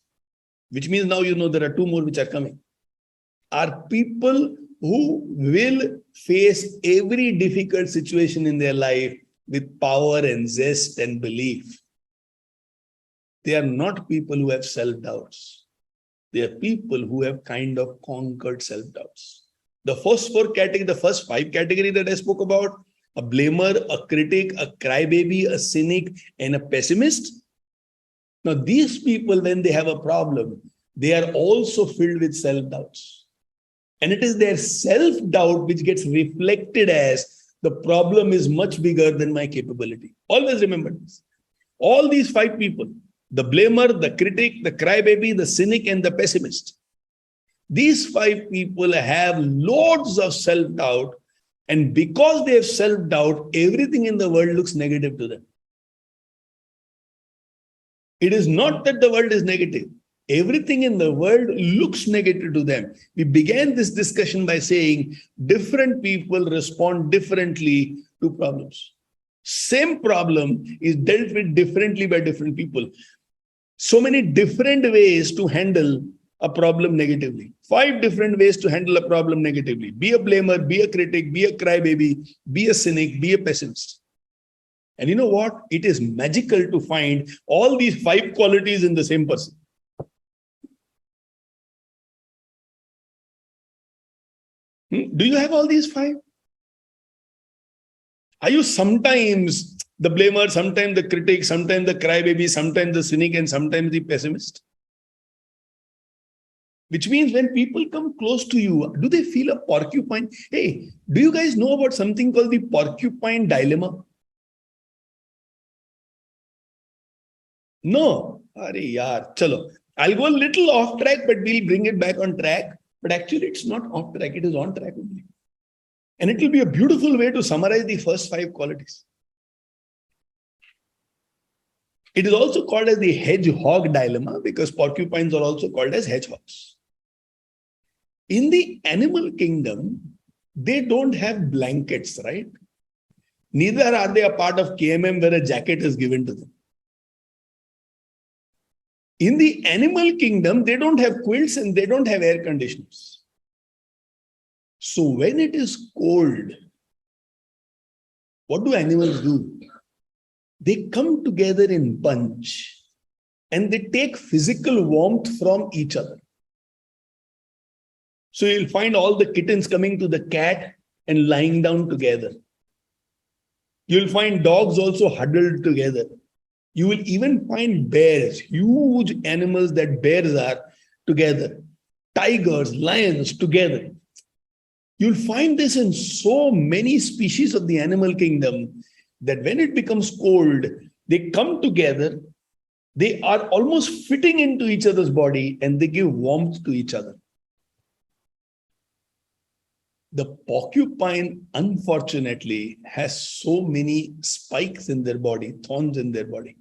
which means now you know there are two more which are coming, are people who will face every difficult situation in their life with power and zest and belief. They are not people who have self-doubts. They are people who have kind of conquered self-doubts. The first five categories that I spoke about, a blamer, a critic, a crybaby, a cynic, and a pessimist. Now, these people, when they have a problem, they are also filled with self-doubts. And it is their self-doubt which gets reflected as the problem is much bigger than my capability. Always remember this. All these five people, the blamer, the critic, the crybaby, the cynic, and the pessimist, these five people have loads of self-doubt. And because they have self-doubt, everything in the world looks negative to them. It is not that the world is negative. Everything in the world looks negative to them. We began this discussion by saying different people respond differently to problems. Same problem is dealt with differently by different people. So many different ways to handle a problem negatively. 5 different ways to handle a problem negatively. Be a blamer, be a critic, be a crybaby, be a cynic, be a pessimist. And you know what? It is magical to find all these 5 qualities in the same person. Do you have all these 5? Are you sometimes the blamer, sometimes the critic, sometimes the crybaby, sometimes the cynic, and sometimes the pessimist? Which means when people come close to you, do they feel a porcupine? Hey, do you guys know about something called the porcupine dilemma? No. Are yaar, chalo. I'll go a little off track, but we'll bring it back on track. But actually, it's not off track, it is on track only. And it will be a beautiful way to summarize the first 5 qualities. It is also called as the hedgehog dilemma because porcupines are also called as hedgehogs. In the animal kingdom, they don't have blankets, right? Neither are they a part of KMM where a jacket is given to them. In the animal kingdom, they don't have quilts and they don't have air conditioners. So when it is cold, what do animals do? They come together in bunch and they take physical warmth from each other. So you'll find all the kittens coming to the cat and lying down together. You'll find dogs also huddled together. You will even find bears, huge animals that bears are together. Tigers, lions together. You'll find this in so many species of the animal kingdom that when it becomes cold, they come together, they are almost fitting into each other's body and they give warmth to each other. The porcupine, unfortunately, has so many spikes in their body, thorns in their body.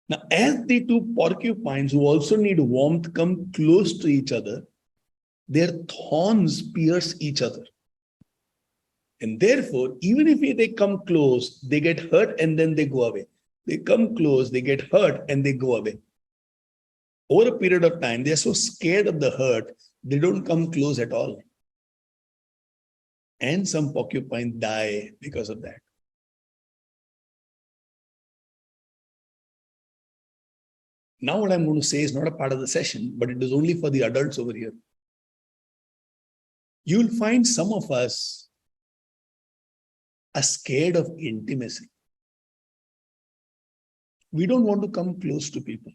Now, as the 2 porcupines who also need warmth come close to each other, their thorns pierce each other. And therefore, even if they come close, they get hurt and then they go away. They come close, they get hurt and they go away. Over a period of time, they are so scared of the hurt, they don't come close at all. And some porcupines die because of that. Now what I'm going to say is not a part of the session, but it is only for the adults over here. You'll find some of us are scared of intimacy. We don't want to come close to people.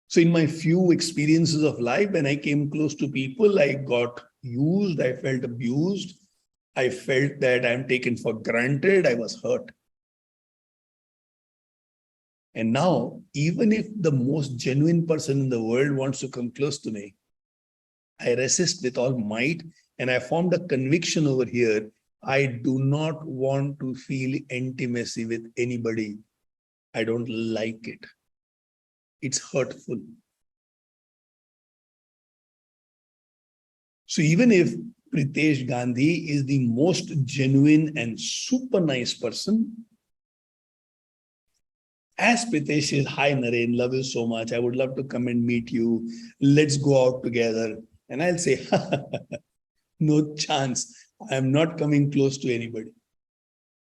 So in my few experiences of life, when I came close to people, I got used, I felt abused, I felt that I'm taken for granted, I was hurt. And now, even if the most genuine person in the world wants to come close to me, I resist with all might, and I formed a conviction over here. I do not want to feel intimacy with anybody. I don't like it. It's hurtful. So even if Pritesh Gandhi is the most genuine and super nice person, as Pritesh says, hi Naren, love you so much. I would love to come and meet you. Let's go out together. And I'll say, no chance. I am not coming close to anybody.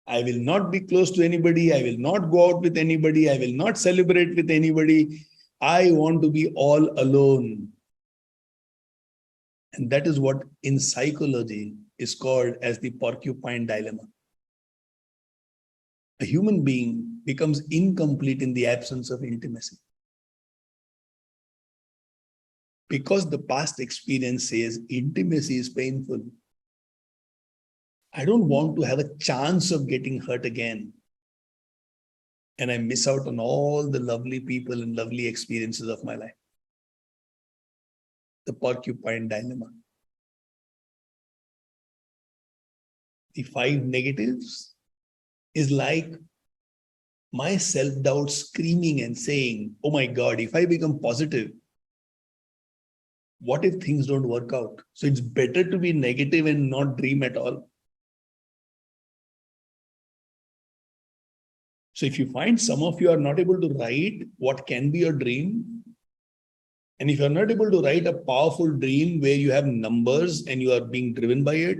I will not be close to anybody. I will not go out with anybody. I will not celebrate with anybody. I want to be all alone. And that is what in psychology is called as the porcupine dilemma. A human being becomes incomplete in the absence of intimacy. Because the past experience says intimacy is painful. I don't want to have a chance of getting hurt again. And I miss out on all the lovely people and lovely experiences of my life. The porcupine dilemma. The 5 negatives is like my self-doubt screaming and saying, oh my God, if I become positive, what if things don't work out? So it's better to be negative and not dream at all. So if you find some of you are not able to write what can be your dream, and if you're not able to write a powerful dream where you have numbers and you are being driven by it,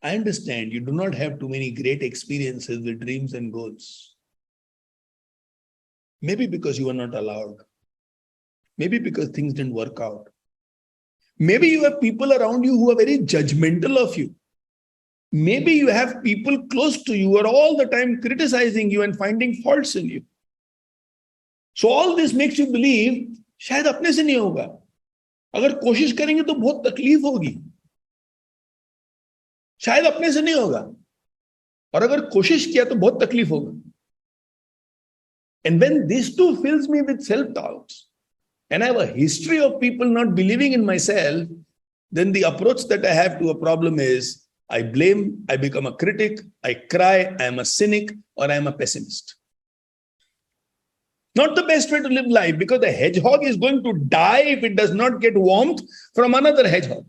I understand you do not have too many great experiences with dreams and goals. Maybe because you were not allowed. Maybe because things didn't work out. Maybe you have people around you who are very judgmental of you. Maybe you have people close to you who are all the time criticizing you and finding faults in you. So all this makes you believe, शायद अपने से नहीं होगा. अगर कोशिश करेंगे तो बहुत तकलीफ होगी. शायद अपने से नहीं होगा. और अगर कोशिश किया तो बहुत तकलीफ होगा. And when this too fills me with self-doubts, and I have a history of people not believing in myself, then the approach that I have to a problem is, I blame, I become a critic, I cry, I am a cynic, or I am a pessimist. Not the best way to live life, because the hedgehog is going to die if it does not get warmth from another hedgehog.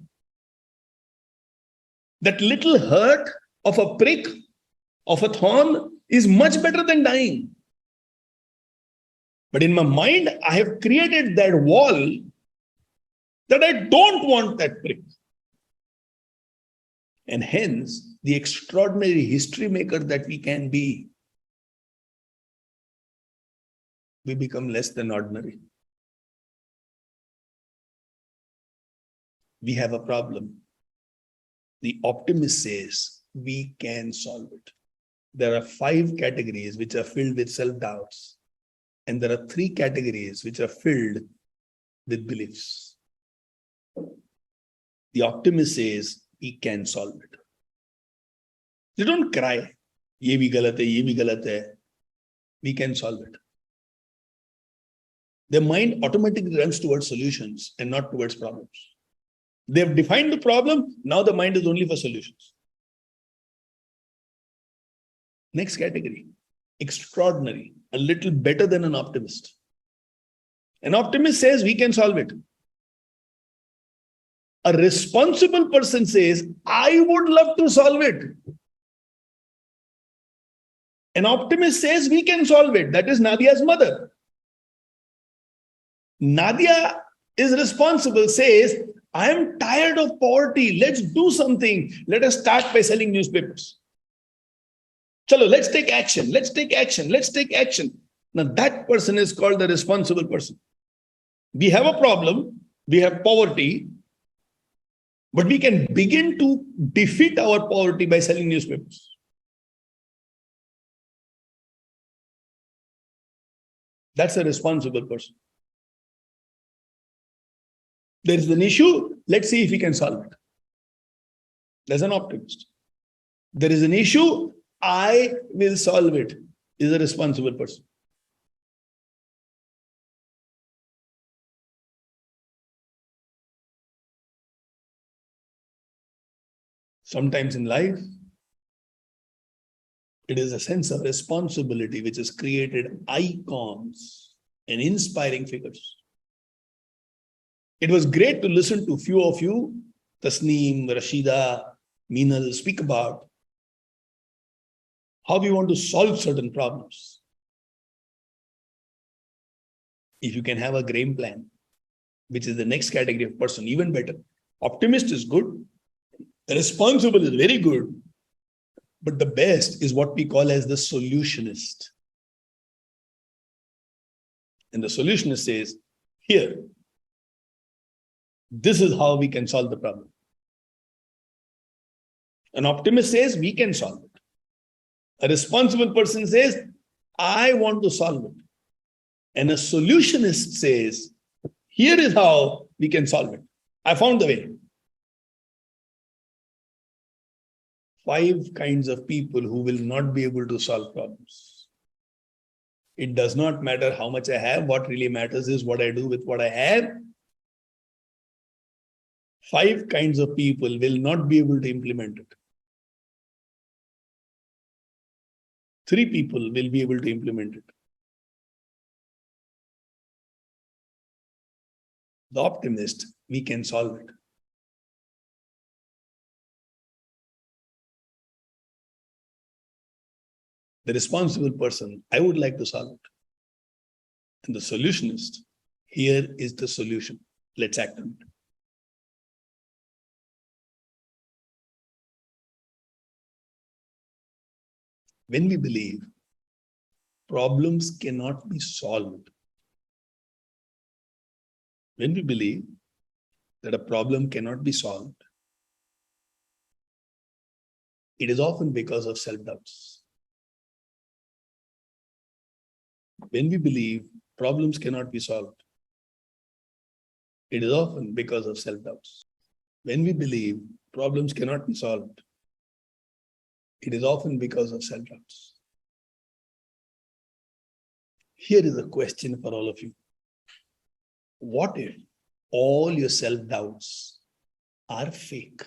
That little hurt of a prick, of a thorn, is much better than dying. But in my mind, I have created that wall that I don't want that prick. And hence, the extraordinary history maker that we can be, we become less than ordinary. We have a problem. The optimist says we can solve it. There are 5 categories which are filled with self-doubts. And there are 3 categories which are filled with beliefs. The optimist says we can solve it. They don't cry. Ye bhi galat hai, ye bhi galat hai. We can solve it. Their mind automatically runs towards solutions and not towards problems. They have defined the problem. Now the mind is only for solutions. Next category, extraordinary, a little better than an optimist. An optimist says we can solve it. A responsible person says, I would love to solve it. An optimist says we can solve it. That is Nadia's mother. Nadia is responsible, says, I am tired of poverty. Let's do something. Let us start by selling newspapers. Chalo, let's take action. Let's take action. Let's take action. Now that person is called the responsible person. We have a problem. We have poverty. But we can begin to defeat our poverty by selling newspapers. That's a responsible person. There is an issue. Let's see if we can solve it. There's an optimist. There is an issue. I will solve it. Is a responsible person. Sometimes in life, it is a sense of responsibility which has created icons and inspiring figures. It was great to listen to few of you, Tasneem, Rashida, Meenal, speak about how we want to solve certain problems. If you can have a game plan, which is the next category of person, even better. Optimist is good. Responsible is very good. But the best is what we call as the solutionist. And the solutionist says, here, this is how we can solve the problem. An optimist says, we can solve it. A responsible person says, I want to solve it. And a solutionist says, here is how we can solve it. I found the way. 5 kinds of people who will not be able to solve problems. It does not matter how much I have. What really matters is what I do with what I have. 5 kinds of people will not be able to implement it. 3 people will be able to implement it. The optimist, we can solve it. The responsible person, I would like to solve it. And the solutionist, here is the solution. Let's act on it. When we believe problems cannot be solved, when we believe that a problem cannot be solved, it is often because of self-doubts. When we believe problems cannot be solved, it is often because of self-doubts. When we believe problems cannot be solved, it is often because of self-doubts. Here is a question for all of you. What if all your self-doubts are fake?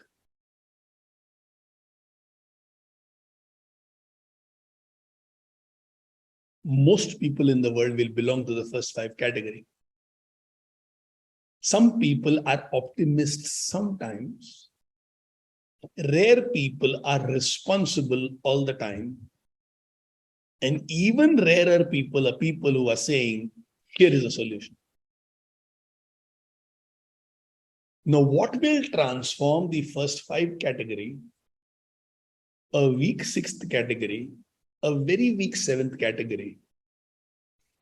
Most people in the world will belong to the first 5 categories. Some people are optimists sometimes. Rare people are responsible all the time. And even rarer people are people who are saying, here is a solution. Now, what will transform the first 5 category, a weak 6th category, a very weak 7th category,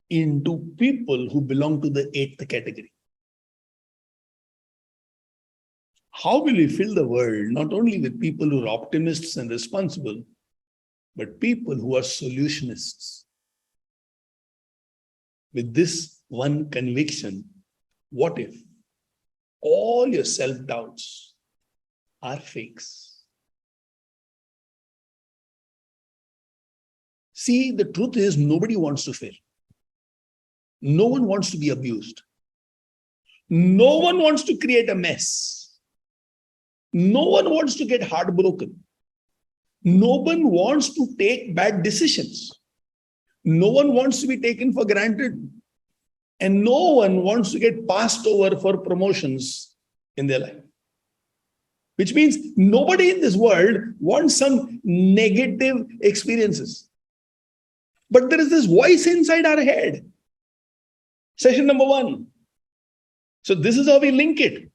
into people who belong to the 8th category? How will we fill the world not only with people who are optimists and responsible, but people who are solutionists? With this one conviction, what if all your self-doubts are fakes? See, the truth is nobody wants to fail. No one wants to be abused. No one wants to create a mess. No one wants to get heartbroken. No one wants to take bad decisions. No one wants to be taken for granted. And no one wants to get passed over for promotions in their life. Which means nobody in this world wants some negative experiences. But there is this voice inside our head. Session number 1. So this is how we link it.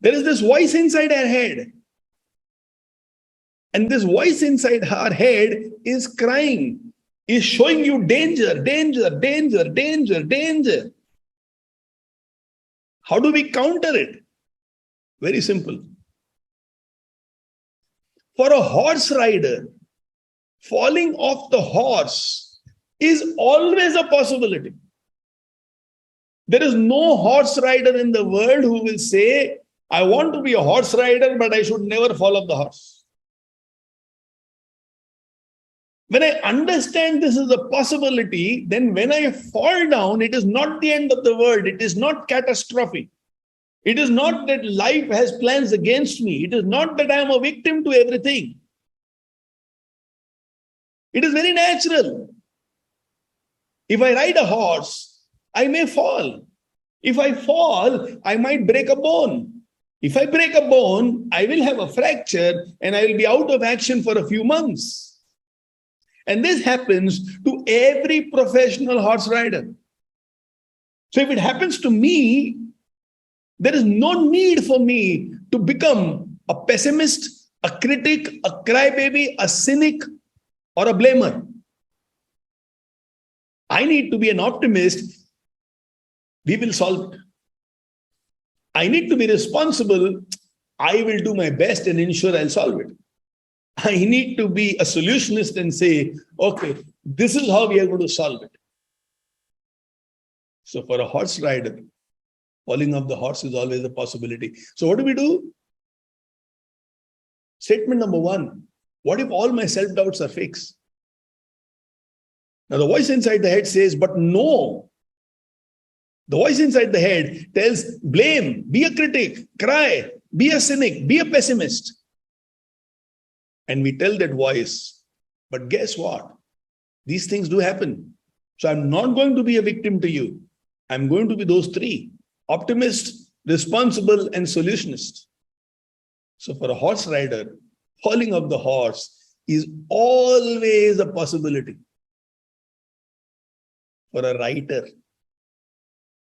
There is this voice inside our head. And this voice inside our head is crying, is showing you danger, danger, danger, danger, danger. How do we counter it? Very simple. For a horse rider, falling off the horse is always a possibility. There is no horse rider in the world who will say, I want to be a horse rider, but I should never fall off the horse. When I understand this is a possibility, then when I fall down, it is not the end of the world. It is not catastrophic. It is not that life has plans against me. It is not that I am a victim to everything. It is very natural. If I ride a horse, I may fall. If I fall, I might break a bone. If I break a bone, I will have a fracture and I will be out of action for a few months. And this happens to every professional horse rider. So if it happens to me, there is no need for me to become a pessimist, a critic, a crybaby, a cynic, or a blamer. I need to be an optimist. We will solve it. I need to be responsible. I will do my best and ensure I'll solve it. I need to be a solutionist and say, okay, this is how we are going to solve it. So for a horse rider, falling off the horse is always a possibility. So what do? Statement number 1, what if all my self-doubts are fakes? Now the voice inside the head says, but no. The voice inside the head tells, blame, be a critic, cry, be a cynic, be a pessimist. And we tell that voice, but guess what? These things do happen. So I'm not going to be a victim to you. I'm going to be those 3, optimist, responsible, and solutionist. So for a horse rider, falling off the horse is always a possibility for a writer.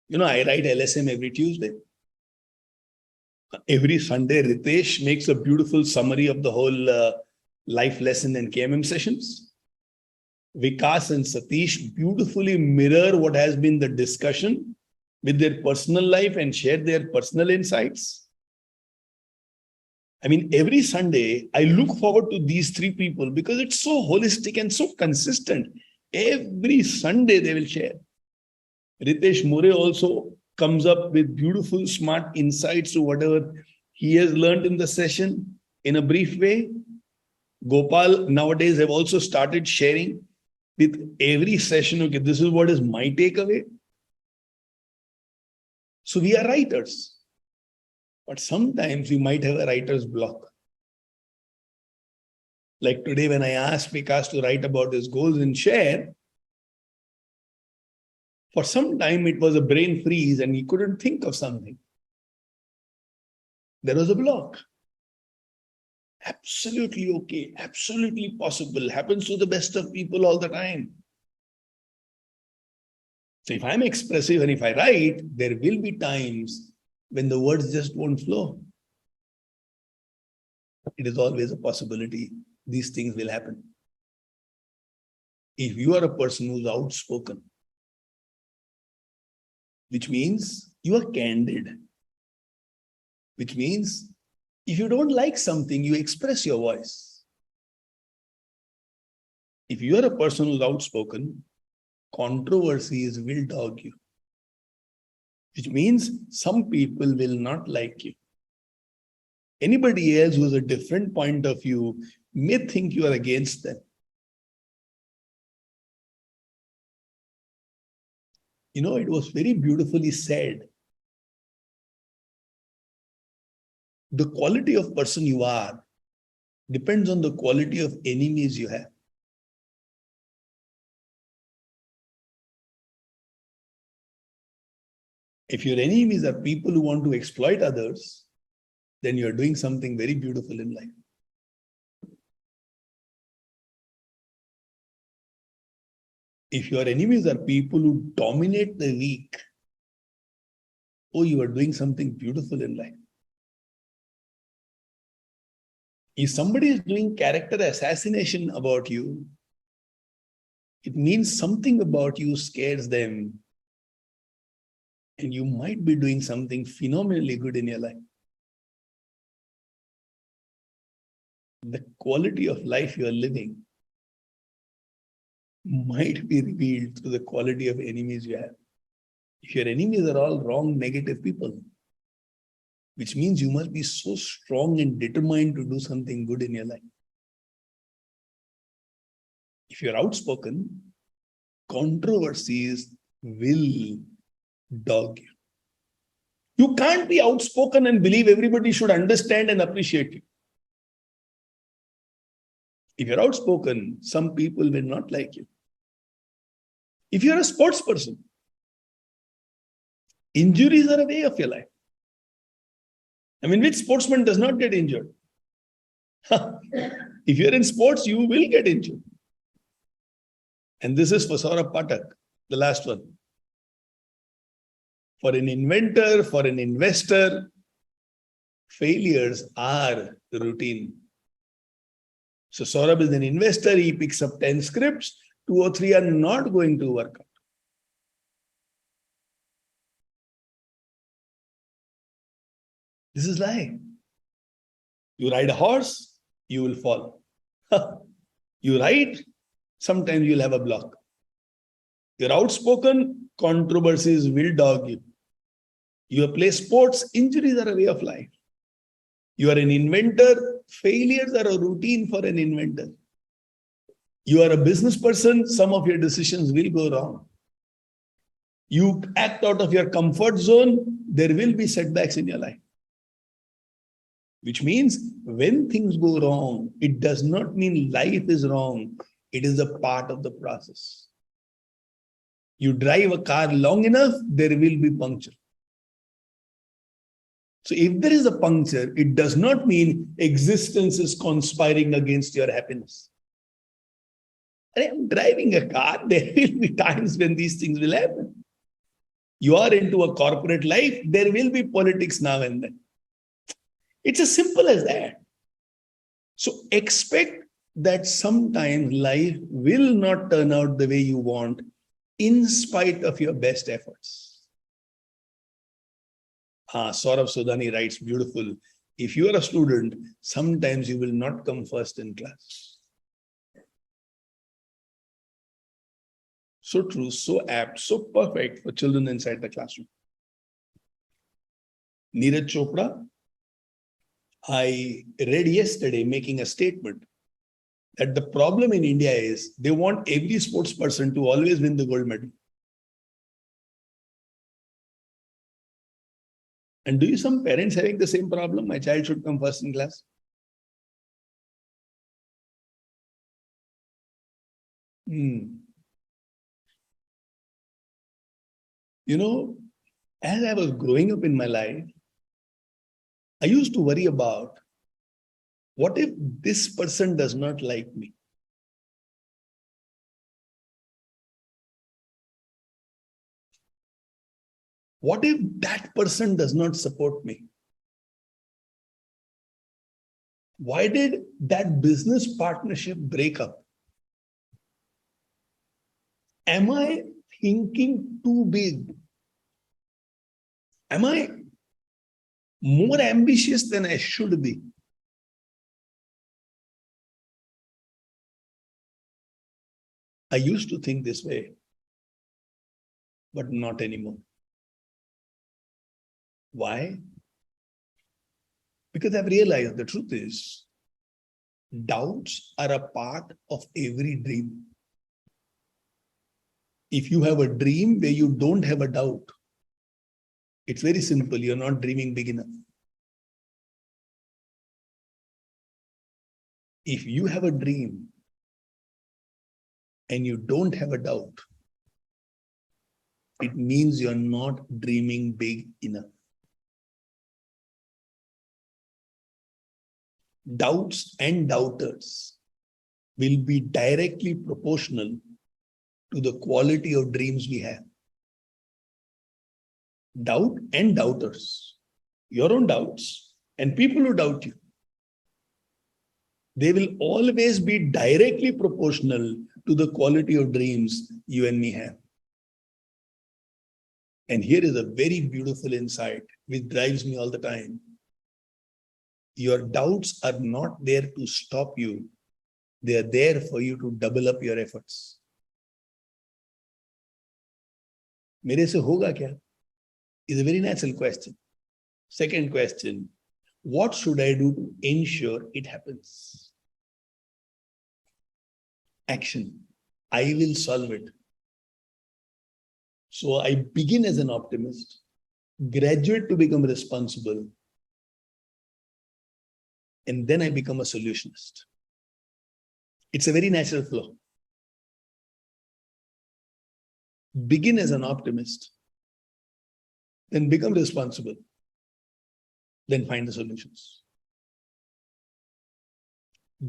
You know, I write LSM every Tuesday. Every Sunday, Ritesh makes a beautiful summary of the whole life lesson and KMM sessions. Vikas and Satish beautifully mirror what has been the discussion with their personal life and share their personal insights. I mean, every Sunday, I look forward to these three people because it's so holistic and so consistent. Every Sunday, they will share. Ritesh More also comes up with beautiful, smart insights to whatever he has learned in the session in a brief way. Gopal nowadays have also started sharing with every session, okay, this is what is my takeaway. So we are writers, but sometimes we might have a writer's block. Like today, when I asked Vikas to write about his goals and share, for some time it was a brain freeze and he couldn't think of something. There was a block. Absolutely okay, absolutely possible, happens to the best of people all the time. So if I'm expressive and if I write, there will be times when the words just won't flow. It is always a possibility. These things will happen. If you are a person who's outspoken, which means you are candid, which means if you don't like something, you express your voice. If you are a person who's outspoken, controversies will dog you, which means some people will not like you. Anybody else who has a different point of view may think you are against them. You know, it was very beautifully said. The quality of person you are depends on the quality of enemies you have. If your enemies are people who want to exploit others, then you're doing something very beautiful in life. If your enemies are people who dominate the weak, oh, you are doing something beautiful in life. If somebody is doing character assassination about you, it means something about you scares them. And you might be doing something phenomenally good in your life. The quality of life you are living might be revealed through the quality of enemies you have. If your enemies are all wrong, negative people, which means you must be so strong and determined to do something good in your life. If you're outspoken, controversies will dog you. You can't be outspoken and believe everybody should understand and appreciate you. If you're outspoken, some people will not like you. If you're a sports person, injuries are a way of your life. I mean, which sportsman does not get injured? If you're in sports, you will get injured. And this is for Saurabh Pathak, the last one. For an inventor, for an investor, failures are the routine. So Saurabh is an investor, he picks up 10 scripts, 2 or 3 are not going to work out. This is life. You ride a horse, you will fall. You ride, sometimes you'll have a block. You're outspoken, controversies will dog you. You play sports, injuries are a way of life. You are an inventor, failures are a routine for an inventor. You are a business person, some of your decisions will go wrong. You act out of your comfort zone, there will be setbacks in your life. Which means when things go wrong, it does not mean life is wrong. It is a part of the process. You drive a car long enough, there will be puncture. So if there is a puncture, it does not mean existence is conspiring against your happiness. I am driving a car. There will be times when these things will happen. You are into a corporate life. There will be politics now and then. It's as simple as that. So expect that sometimes life will not turn out the way you want in spite of your best efforts. Saurabh Sodani writes, beautiful. If you are a student, sometimes you will not come first in class. So true, so apt, so perfect for children inside the classroom. Neeraj Chopra, I read yesterday making a statement that the problem in India is they want every sports person to always win the gold medal. And do you some parents having the same problem? My child should come first in class. You know, as I was growing up in my life, I used to worry about what if this person does not like me? What if that person does not support me? Why did that business partnership break up? Am I thinking too big? Am I more ambitious than I should be? I used to think this way, but not anymore. Why? Because I've realized the truth is, doubts are a part of every dream. If you have a dream where you don't have a doubt, it's very simple. You're not dreaming big enough. If you have a dream and you don't have a doubt, it means you're not dreaming big enough. Doubts and doubters will be directly proportional to the quality of dreams we have. Doubt and doubters, your own doubts and people who doubt you, they will always be directly proportional to the quality of dreams you and me have. And here is a very beautiful insight which drives me all the time. Your doubts are not there to stop you. They are there for you to double up your efforts. मेरे से होगा क्या? Is a very natural question. Second question, what should I do to ensure it happens? Action. I will solve it. So I begin as an optimist, graduate to become responsible, and then I become a solutionist. It's a very natural flow. Begin as an optimist, then become responsible, then find the solutions.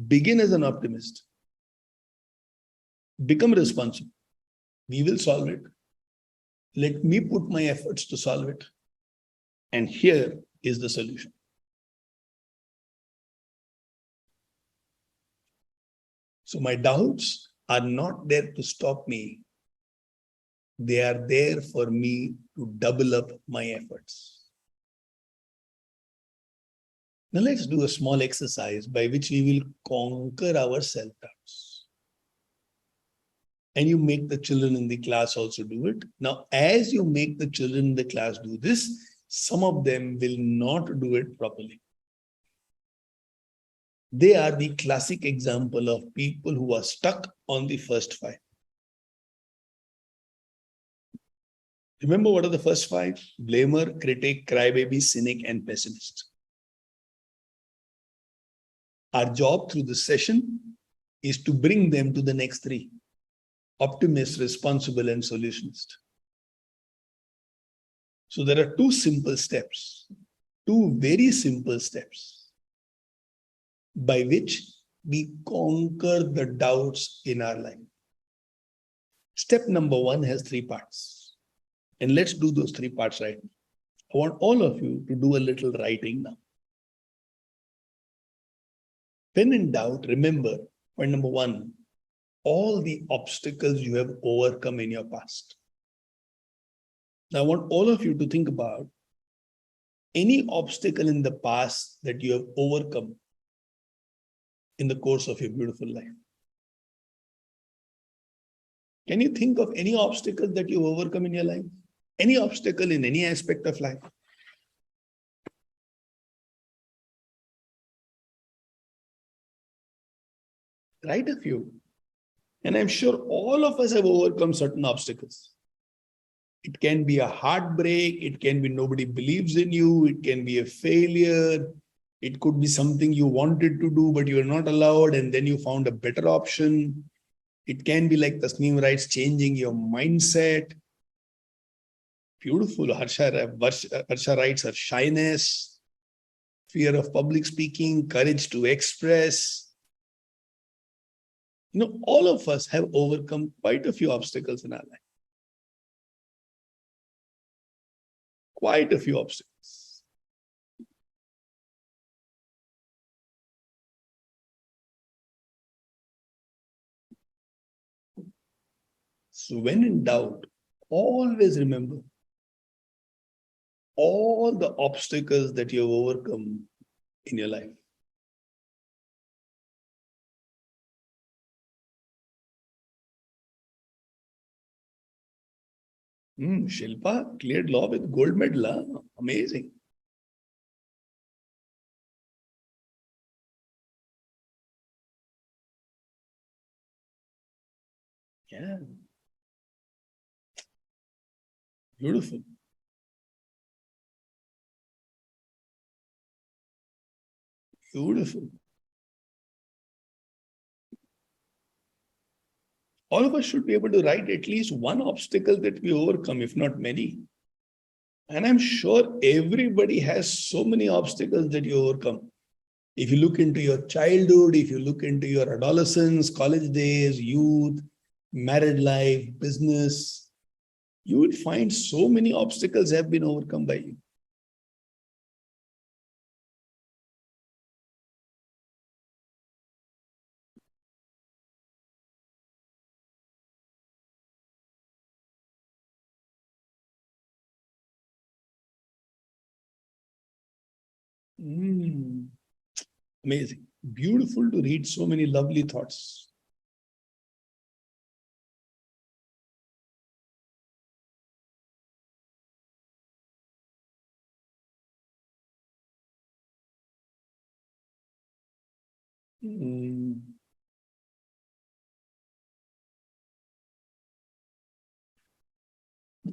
Begin as an optimist, become responsible. We will solve it. Let me put my efforts to solve it. And here is the solution. So my doubts are not there to stop me. They are there for me to double up my efforts. Now let's do a small exercise by which we will conquer our self-doubts. And you make the children in the class also do it. Now, as you make the children in the class do this, some of them will not do it properly. They are the classic example of people who are stuck on the first five. Remember, what are the first five? Blamer, critic, crybaby, cynic, and pessimist. Our job through this session is to bring them to the next three: optimist, responsible, and solutionist. So there are two simple steps two very simple steps by which we conquer the doubts in our life. Step number one has three parts. And let's do those three parts right now. I want all of you to do a little writing now. When in doubt, remember, point number one, all the obstacles you have overcome in your past. Now, I want all of you to think about any obstacle in the past that you have overcome in the course of your beautiful life. Can you think of any obstacle that you've overcome in your life? Any obstacle in any aspect of life? Write a few. And I'm sure all of us have overcome certain obstacles. It can be a heartbreak. It can be nobody believes in you. It can be a failure. It could be something you wanted to do, but you were not allowed, and then you found a better option. It can be like Tasneem writes, changing your mindset. Beautiful. Harsha writes her shyness, fear of public speaking, courage to express. You know, all of us have overcome quite a few obstacles in our life. Quite a few obstacles. So when in doubt, always remember all the obstacles that you have overcome in your life. Shilpa cleared law with gold medal. Huh? Amazing. Yeah. Beautiful. Beautiful. All of us should be able to write at least one obstacle that we overcome, if not many. And I'm sure everybody has so many obstacles that you overcome. If you look into your childhood, if you look into your adolescence, college days, youth, married life, business, you will find so many obstacles have been overcome by you. Amazing. Beautiful to read so many lovely thoughts.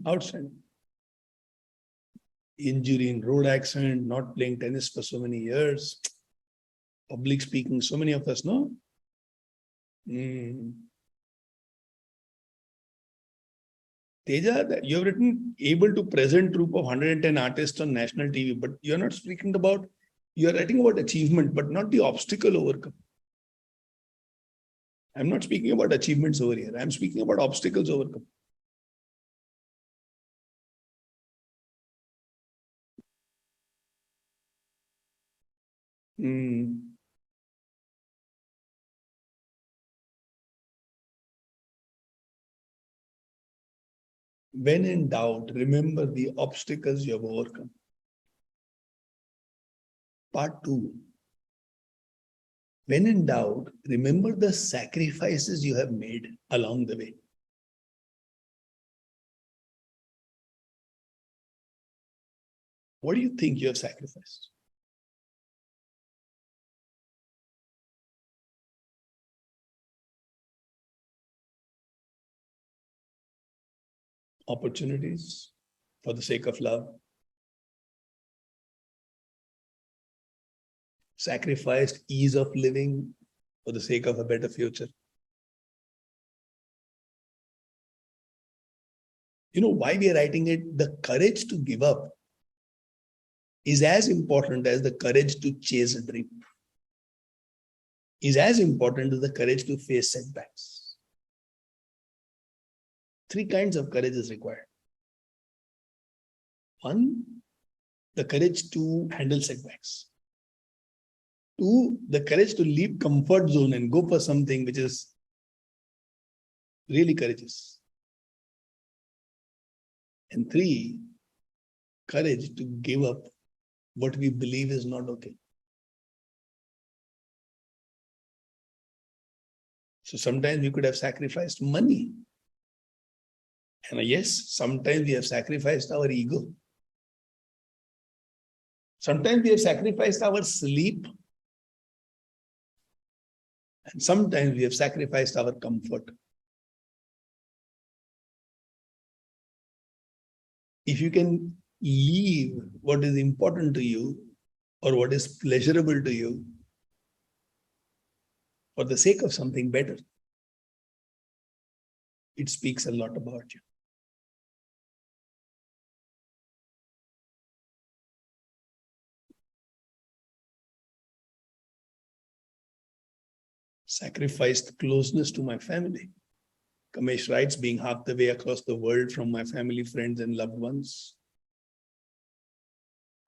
Outstanding. Injury in road accident, not playing tennis for so many years, public speaking, so many of us know. Teja, you have written able to present troupe of 110 artists on national TV, but you're not speaking about, you're writing about achievement, but not the obstacle overcome. I'm not speaking about achievements over here. I'm speaking about obstacles overcome. When in doubt, remember the obstacles you have overcome. Part 2. When in doubt, remember the sacrifices you have made along the way. What do you think you have sacrificed? Opportunities for the sake of love. Sacrificed ease of living for the sake of a better future. You know why we are writing it? The courage to give up is as important as the courage to chase a dream, is as important as the courage to face setbacks. 3 kinds of courage is required. 1, the courage to handle setbacks. 2, the courage to leave comfort zone and go for something which is really courageous. And 3, courage to give up what we believe is not okay. So sometimes we could have sacrificed money. And yes, sometimes we have sacrificed our ego. Sometimes we have sacrificed our sleep. And sometimes we have sacrificed our comfort. If you can leave what is important to you or what is pleasurable to you for the sake of something better, it speaks a lot about you. Sacrificed closeness to my family. Kamesh writes, being half the way across the world from my family, friends, and loved ones.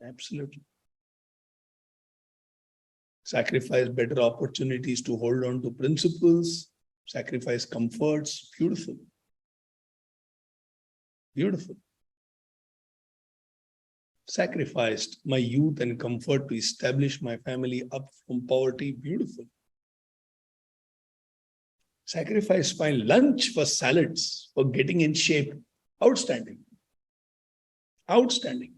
Absolutely. Sacrifice better opportunities to hold on to principles, sacrifice comforts. Beautiful. Beautiful. Sacrificed my youth and comfort to establish my family up from poverty. Beautiful. Sacrifice my lunch for salads, for getting in shape. Outstanding. Outstanding.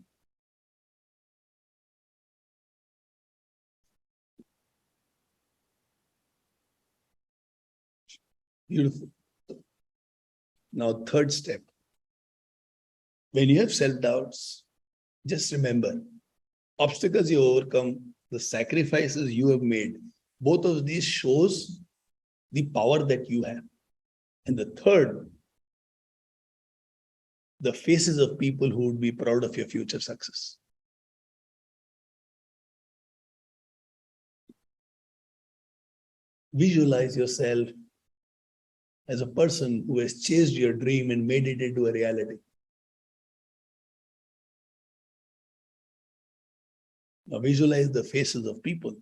Beautiful. Now, third step. When you have self-doubts, just remember, obstacles you overcome, the sacrifices you have made, both of these shows the power that you have. And the third, the faces of people who would be proud of your future success. Visualize yourself as a person who has chased your dream and made it into a reality. Now visualize the faces of people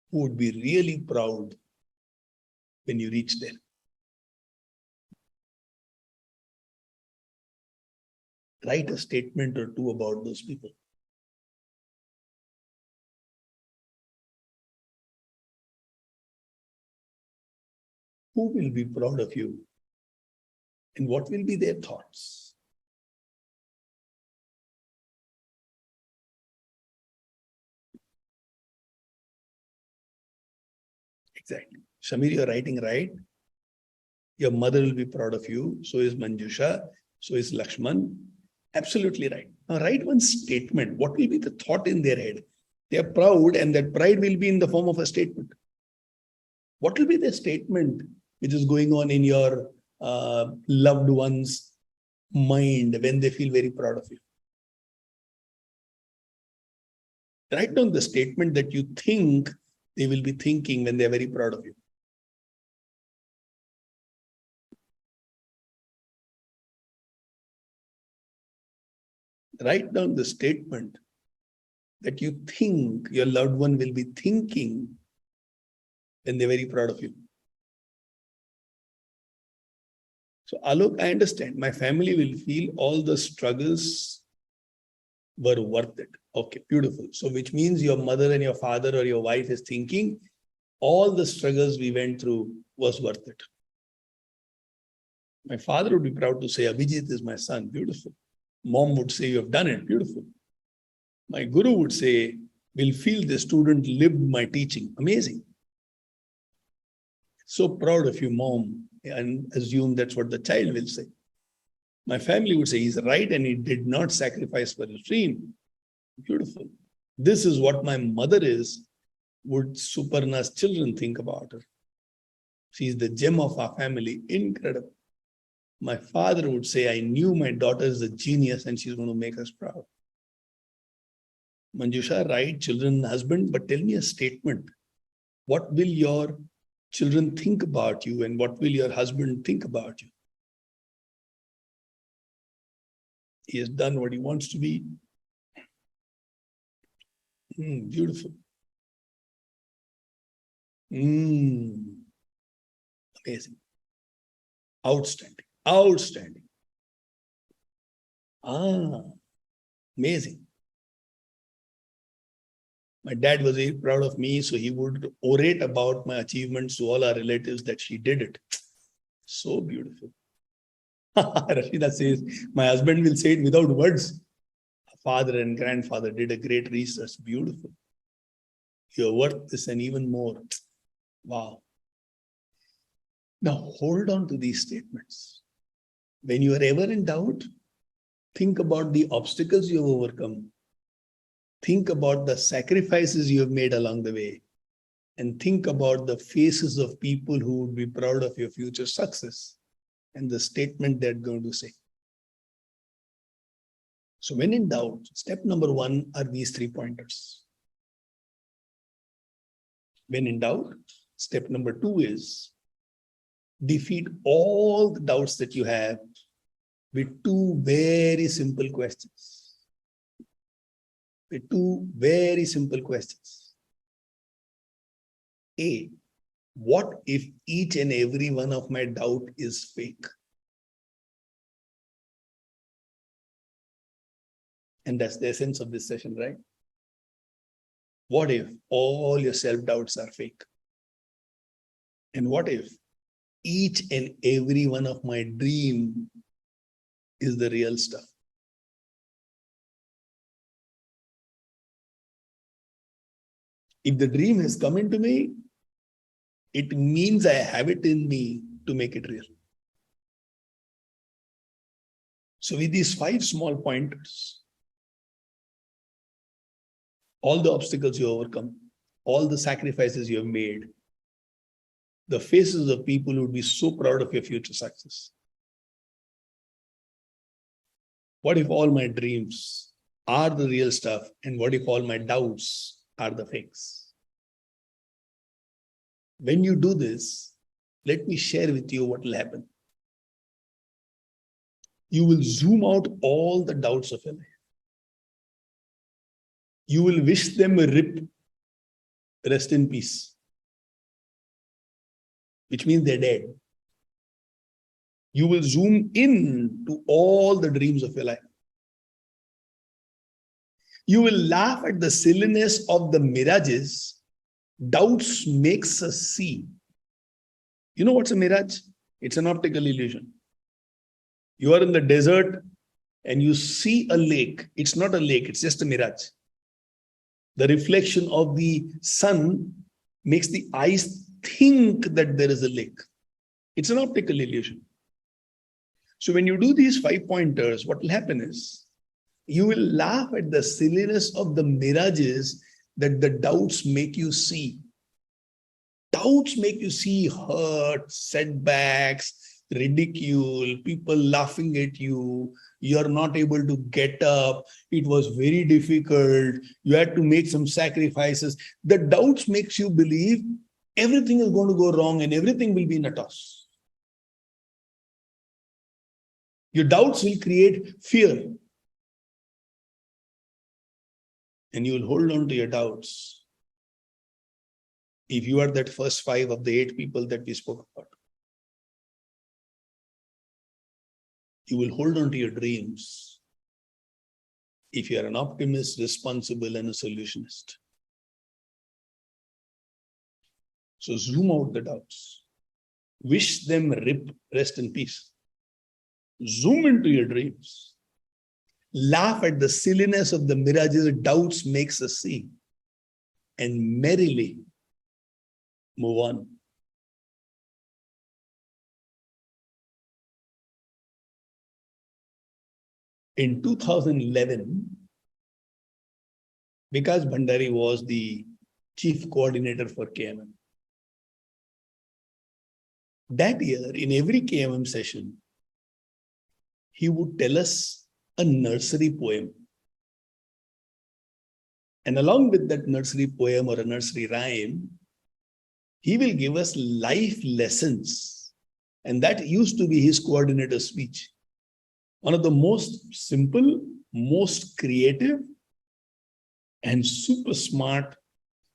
who would be really proud when you reach there. Write a statement or two about those people. Who will be proud of you? And what will be their thoughts? Exactly. Shamir, you're writing right. Your mother will be proud of you. So is Manjusha. So is Lakshman. Absolutely right. Now write one statement. What will be the thought in their head? They are proud, and that pride will be in the form of a statement. What will be the statement which is going on in your loved one's mind when they feel very proud of you? Write down the statement that you think they will be thinking when they're very proud of you. Write down the statement that you think your loved one will be thinking when they're very proud of you. So, Alok, I understand. My family will feel all the struggles were worth it. Okay, beautiful. So, which means your mother and your father or your wife is thinking all the struggles we went through was worth it. My father would be proud to say, Abhijit is my son. Beautiful. Mom would say, you have done it. Beautiful. My guru would say, will feel the student lived my teaching. Amazing. So proud of you, mom, and assume that's what the child will say. My family would say, he's right and he did not sacrifice for his dream. Beautiful. This is what my mother is. Would Suparna's children think about her? She is the gem of our family. Incredible. My father would say, I knew my daughter is a genius and she's going to make us proud. Manjusha, right, children, husband, but tell me a statement. What will your children think about you and what will your husband think about you? He has done what he wants to be. Beautiful. Amazing. Outstanding. Outstanding. Amazing. My dad was very proud of me, so he would orate about my achievements to all our relatives that she did it. So beautiful. Rashida says, my husband will say it without words. Father and grandfather did a great research. Beautiful. You're worth this and even more. Wow. Now hold on to these statements. When you are ever in doubt, think about the obstacles you have overcome. Think about the sacrifices you have made along the way. And think about the faces of people who would be proud of your future success and the statement they're going to say. So when in doubt, step number 1 are these 3 pointers. When in doubt, step number 2 is defeat all the doubts that you have with 2 very simple questions. With 2 very simple questions. A, what if each and every one of my doubt is fake? And that's the essence of this session, right? What if all your self-doubts are fake? And what if each and every one of my dream is the real stuff? If the dream has come into me, it means I have it in me to make it real. So with these 5 small pointers, all the obstacles you overcome, all the sacrifices you have made, the faces of people who would be so proud of your future success. What if all my dreams are the real stuff? And what if all my doubts are the fakes? When you do this, let me share with you what will happen. You will zoom out all the doubts of your life. You will wish them a rip, rest in peace, which means they're dead. You will zoom in to all the dreams of your life. You will laugh at the silliness of the mirages doubts makes us see. You know what's a mirage? It's an optical illusion. You are in the desert and you see a lake. It's not a lake, it's just a mirage. The reflection of the sun makes the eyes think that there is a lake. It's an optical illusion. So when you do these 5 pointers, what will happen is you will laugh at the silliness of the mirages that the doubts make you see. Doubts make you see hurt, setbacks, ridicule, people laughing at you. You're not able to get up. It was very difficult. You had to make some sacrifices. The doubts makes you believe everything is going to go wrong and everything will be in a toss. Your doubts will create fear. And you will hold on to your doubts. If you are that first 5 of the 8 people that we spoke about, you will hold on to your dreams. If you are an optimist, responsible, and a solutionist. So zoom out the doubts. Wish them rip, rest in peace. Zoom into your dreams. Laugh at the silliness of the mirages doubts makes us see. And merrily move on. In 2011, Vikas Bhandari was the chief coordinator for KMM. That year, in every KMM session, he would tell us a nursery poem. And along with that nursery poem or a nursery rhyme, he will give us life lessons. And that used to be his coordinator speech. One of the most simple, most creative, and super smart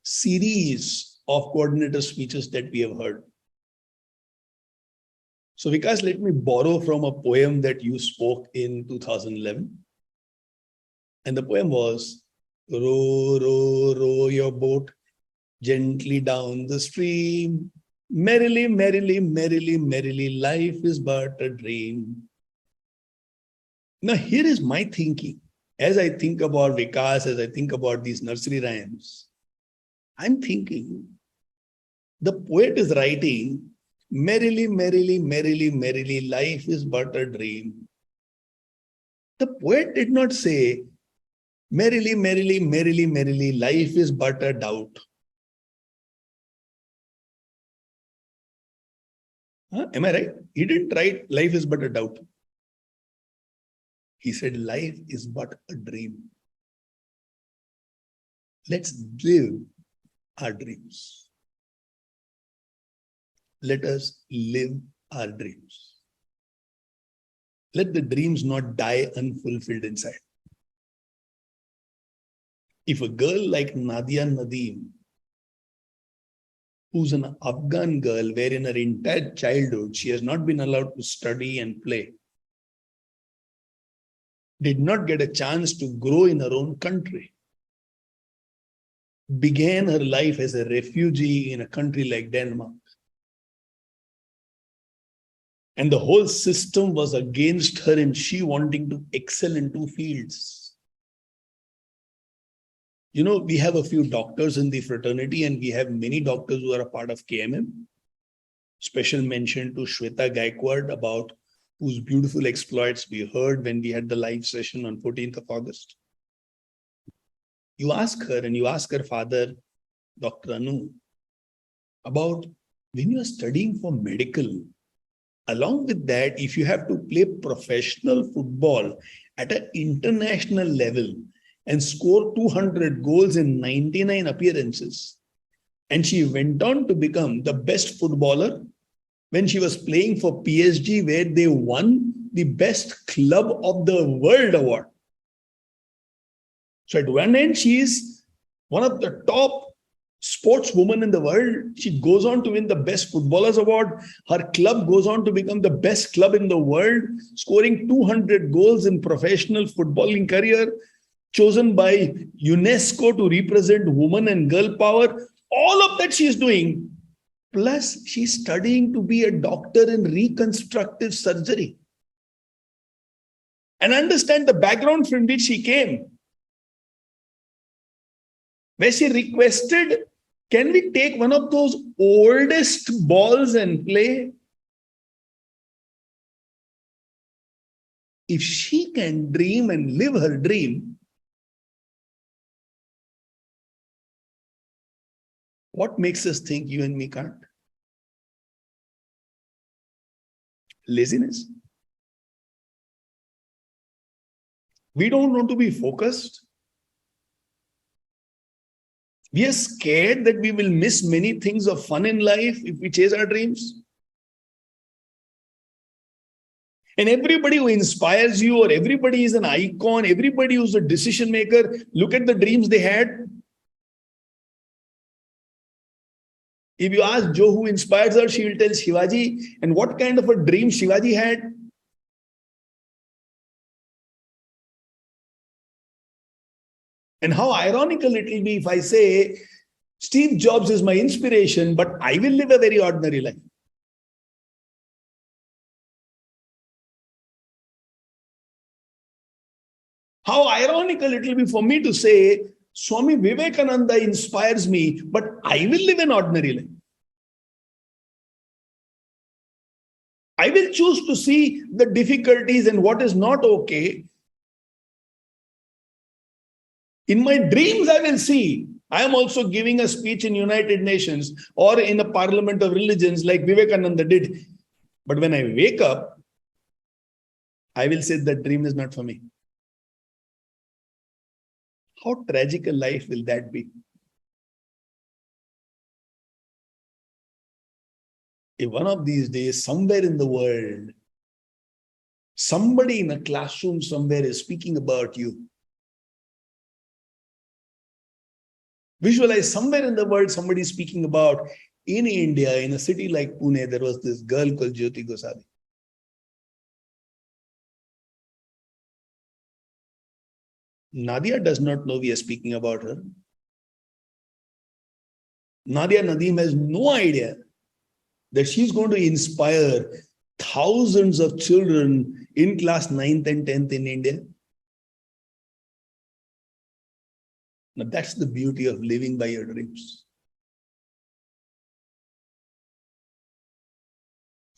series of coordinator speeches that we have heard. So Vikas, let me borrow from a poem that you spoke in 2011. And the poem was, row, row, row your boat gently down the stream. Merrily, merrily, merrily, merrily, life is but a dream. Now here is my thinking. As I think about Vikas, as I think about these nursery rhymes, I'm thinking the poet is writing, merrily, merrily, merrily, merrily, life is but a dream. The poet did not say, merrily, merrily, merrily, merrily, life is but a doubt. Huh? Am I right? He didn't write, life is but a doubt. He said, life is but a dream. Let's live our dreams. Let us live our dreams. Let the dreams not die unfulfilled inside. If a girl like Nadia Nadeem, who's an Afghan girl, where in her entire childhood she has not been allowed to study and play, did not get a chance to grow in her own country, began her life as a refugee in a country like Denmark, and the whole system was against her and she wanting to excel in two fields. You know, we have a few doctors in the fraternity and we have many doctors who are a part of KMM. Special mention to Shweta Gaikwad, about whose beautiful exploits we heard when we had the live session on 14th of August. You ask her and you ask her father, Dr. Anu, about when you are studying for medical, along with that, if you have to play professional football at an international level and score 200 goals in 99 appearances, and she went on to become the best footballer when she was playing for PSG, where they won the best club of the world award. So at one end, she is one of the top sportswomen in the world. She goes on to win the best footballers award. Her club goes on to become the best club in the world, scoring 200 goals in professional footballing career, chosen by UNESCO to represent women and girl power. All of that she is doing. Plus, she's studying to be a doctor in reconstructive surgery. And understand the background from which she came, where she requested, can we take one of those oldest balls and play? If she can dream and live her dream, what makes us think you and me can't? Laziness. We don't want to be focused. We are scared that we will miss many things of fun in life if we chase our dreams. And everybody who inspires you, or everybody is an icon, everybody who's a decision maker, look at the dreams they had. If you ask Jo who inspires her, she will tell Shivaji. And what kind of a dream Shivaji had? And how ironical it will be if I say, Steve Jobs is my inspiration, but I will live a very ordinary life. How ironical it will be for me to say, Swami Vivekananda inspires me, but I will live an ordinary life. I will choose to see the difficulties and what is not okay. In my dreams, I will see, I am also giving a speech in United Nations or in a parliament of religions like Vivekananda did. But when I wake up, I will say that dream is not for me. How tragic a life will that be? If one of these days, somewhere in the world, somebody in a classroom somewhere is speaking about you. Visualize somewhere in the world, somebody is speaking about, in India, in a city like Pune, there was this girl called Jyoti Goswami. Nadia does not know we are speaking about her. Nadia Nadeem has no idea that she's going to inspire thousands of children in class 9th and 10th in India. Now that's the beauty of living by your dreams.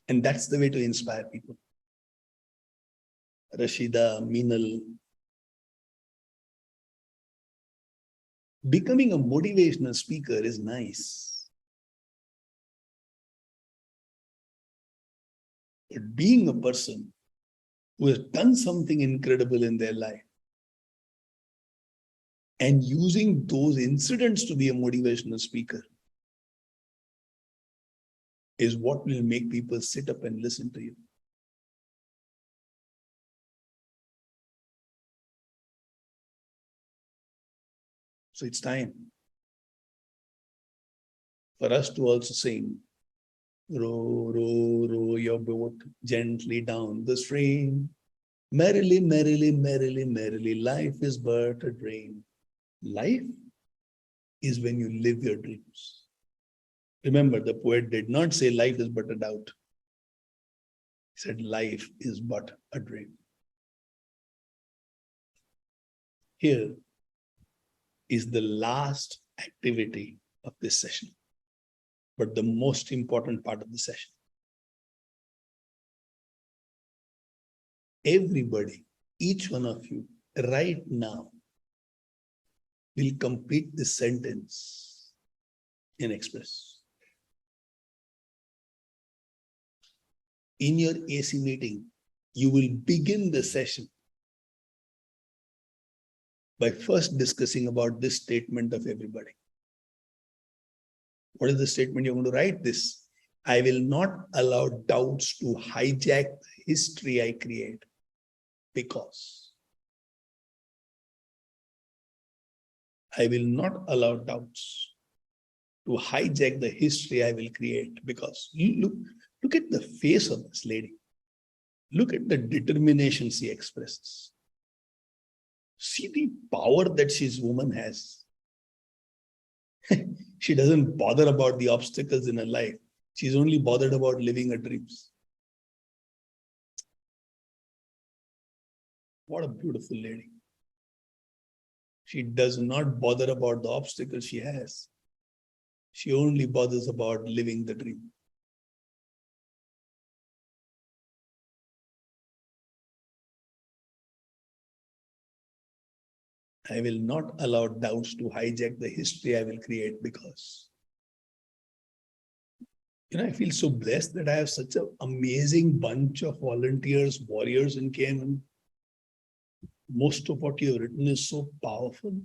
And that's the way to inspire people. Rashida, Meenal. Becoming a motivational speaker is nice. But being a person who has done something incredible in their life and using those incidents to be a motivational speaker is what will make people sit up and listen to you. So it's time for us to also sing, row, row, row your boat gently down the stream. Merrily, merrily, merrily, merrily, life is but a dream. Life is when you live your dreams. Remember, the poet did not say life is but a doubt. He said life is but a dream. Here is the last activity of this session, but the most important part of the session. Everybody, each one of you, right now, will complete this sentence in Express. In your AC meeting, you will begin the session by first discussing about this statement of everybody. What is the statement you're going to write? This: I will not allow doubts to hijack the history I create, because I will not allow doubts to hijack the history I will create, because look at the face of this lady. Look at the determination she expresses. See the power that this woman has. She doesn't bother about the obstacles in her life. She's only bothered about living her dreams. What a beautiful lady. She does not bother about the obstacles she has. She only bothers about living the dream. I will not allow doubts to hijack the history I will create, because I feel so blessed that I have such an amazing bunch of volunteers, warriors in KMM. Most of what you have written is so powerful.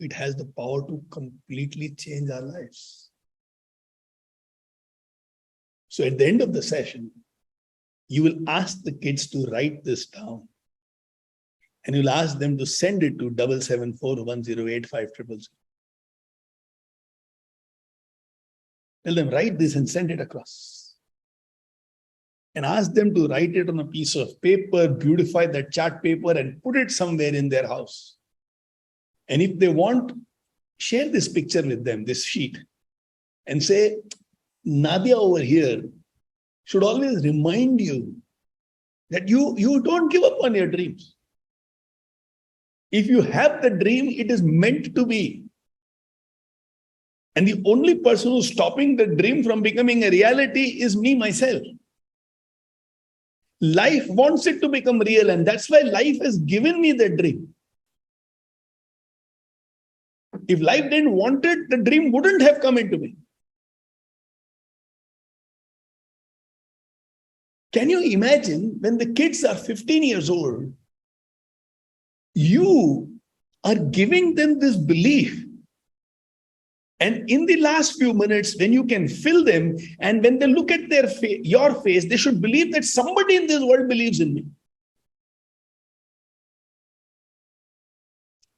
It has the power to completely change our lives. So at the end of the session, you will ask the kids to write this down. And you'll ask them to send it to 774-1085-000. Tell them, write this and send it across. And ask them to write it on a piece of paper, beautify that chart paper, and put it somewhere in their house. And if they want, share this picture with them, this sheet, and say, Nadia over here should always remind you that you don't give up on your dreams. If you have the dream, it is meant to be. And the only person who's stopping the dream from becoming a reality is me, myself. Life wants it to become real, and that's why life has given me the dream. If life didn't want it, the dream wouldn't have come into me. Can you imagine when the kids are 15 years old you are giving them this belief. And in the last few minutes, when you can fill them, and when they look at your face, they should believe that somebody in this world believes in me.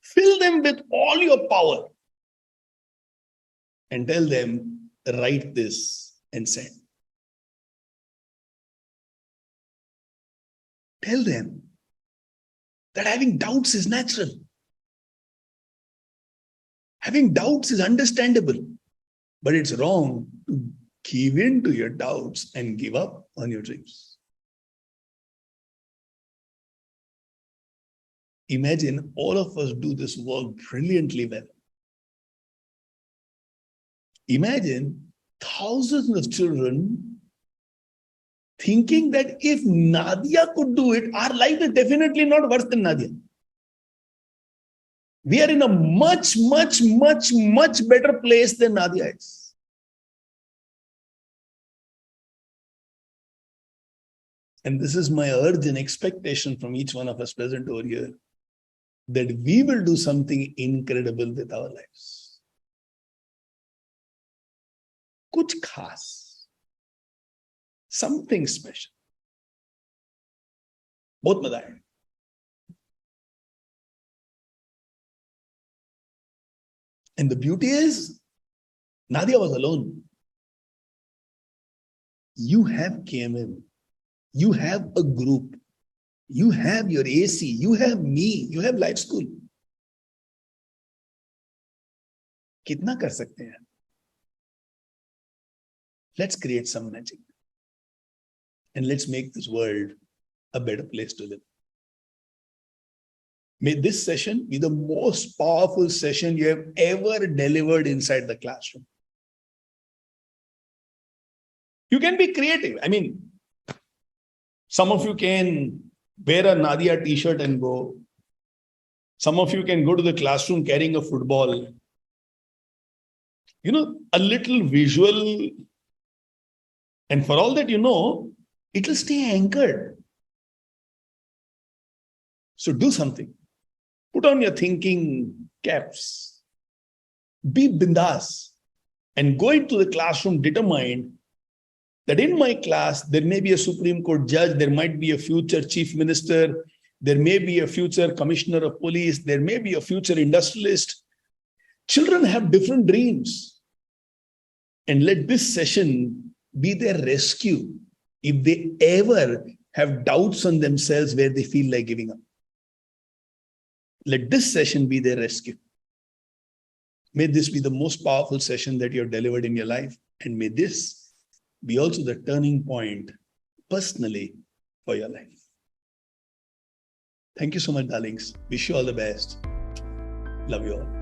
Fill them with all your power and tell them, write this and send. Tell them that having doubts is natural. Having doubts is understandable, but it's wrong to give in to your doubts and give up on your dreams. Imagine all of us do this work brilliantly well. Imagine thousands of children thinking that if Nadia could do it, our life is definitely not worse than Nadia. We are in a much, much, much, much better place than Nadia is. And this is my urge and expectation from each one of us present over here, that we will do something incredible with our lives. Kuch khas. Something special. Bahut maza aaya. And the beauty is, Nadia was alone. You have KMM. You have a group. You have your AC. You have me. You have life school. Kitna kar sakte hain? Let's create some magic. And let's make this world a better place to live. May this session be the most powerful session you have ever delivered inside the classroom. You can be creative. I mean, some of you can wear a Nadia t-shirt and go. Some of you can go to the classroom carrying a football. You know, a little visual. And for all that you know, it will stay anchored. So do something. Put on your thinking caps. Be bindas. And go into the classroom determined that in my class, there may be a Supreme Court judge, there might be a future chief minister, there may be a future commissioner of police, there may be a future industrialist. Children have different dreams. And let this session be their rescue if they ever have doubts on themselves where they feel like giving up. Let this session be their rescue. May this be the most powerful session that you have delivered in your life. And may this be also the turning point personally for your life. Thank you so much, darlings. Wish you all the best. Love you all.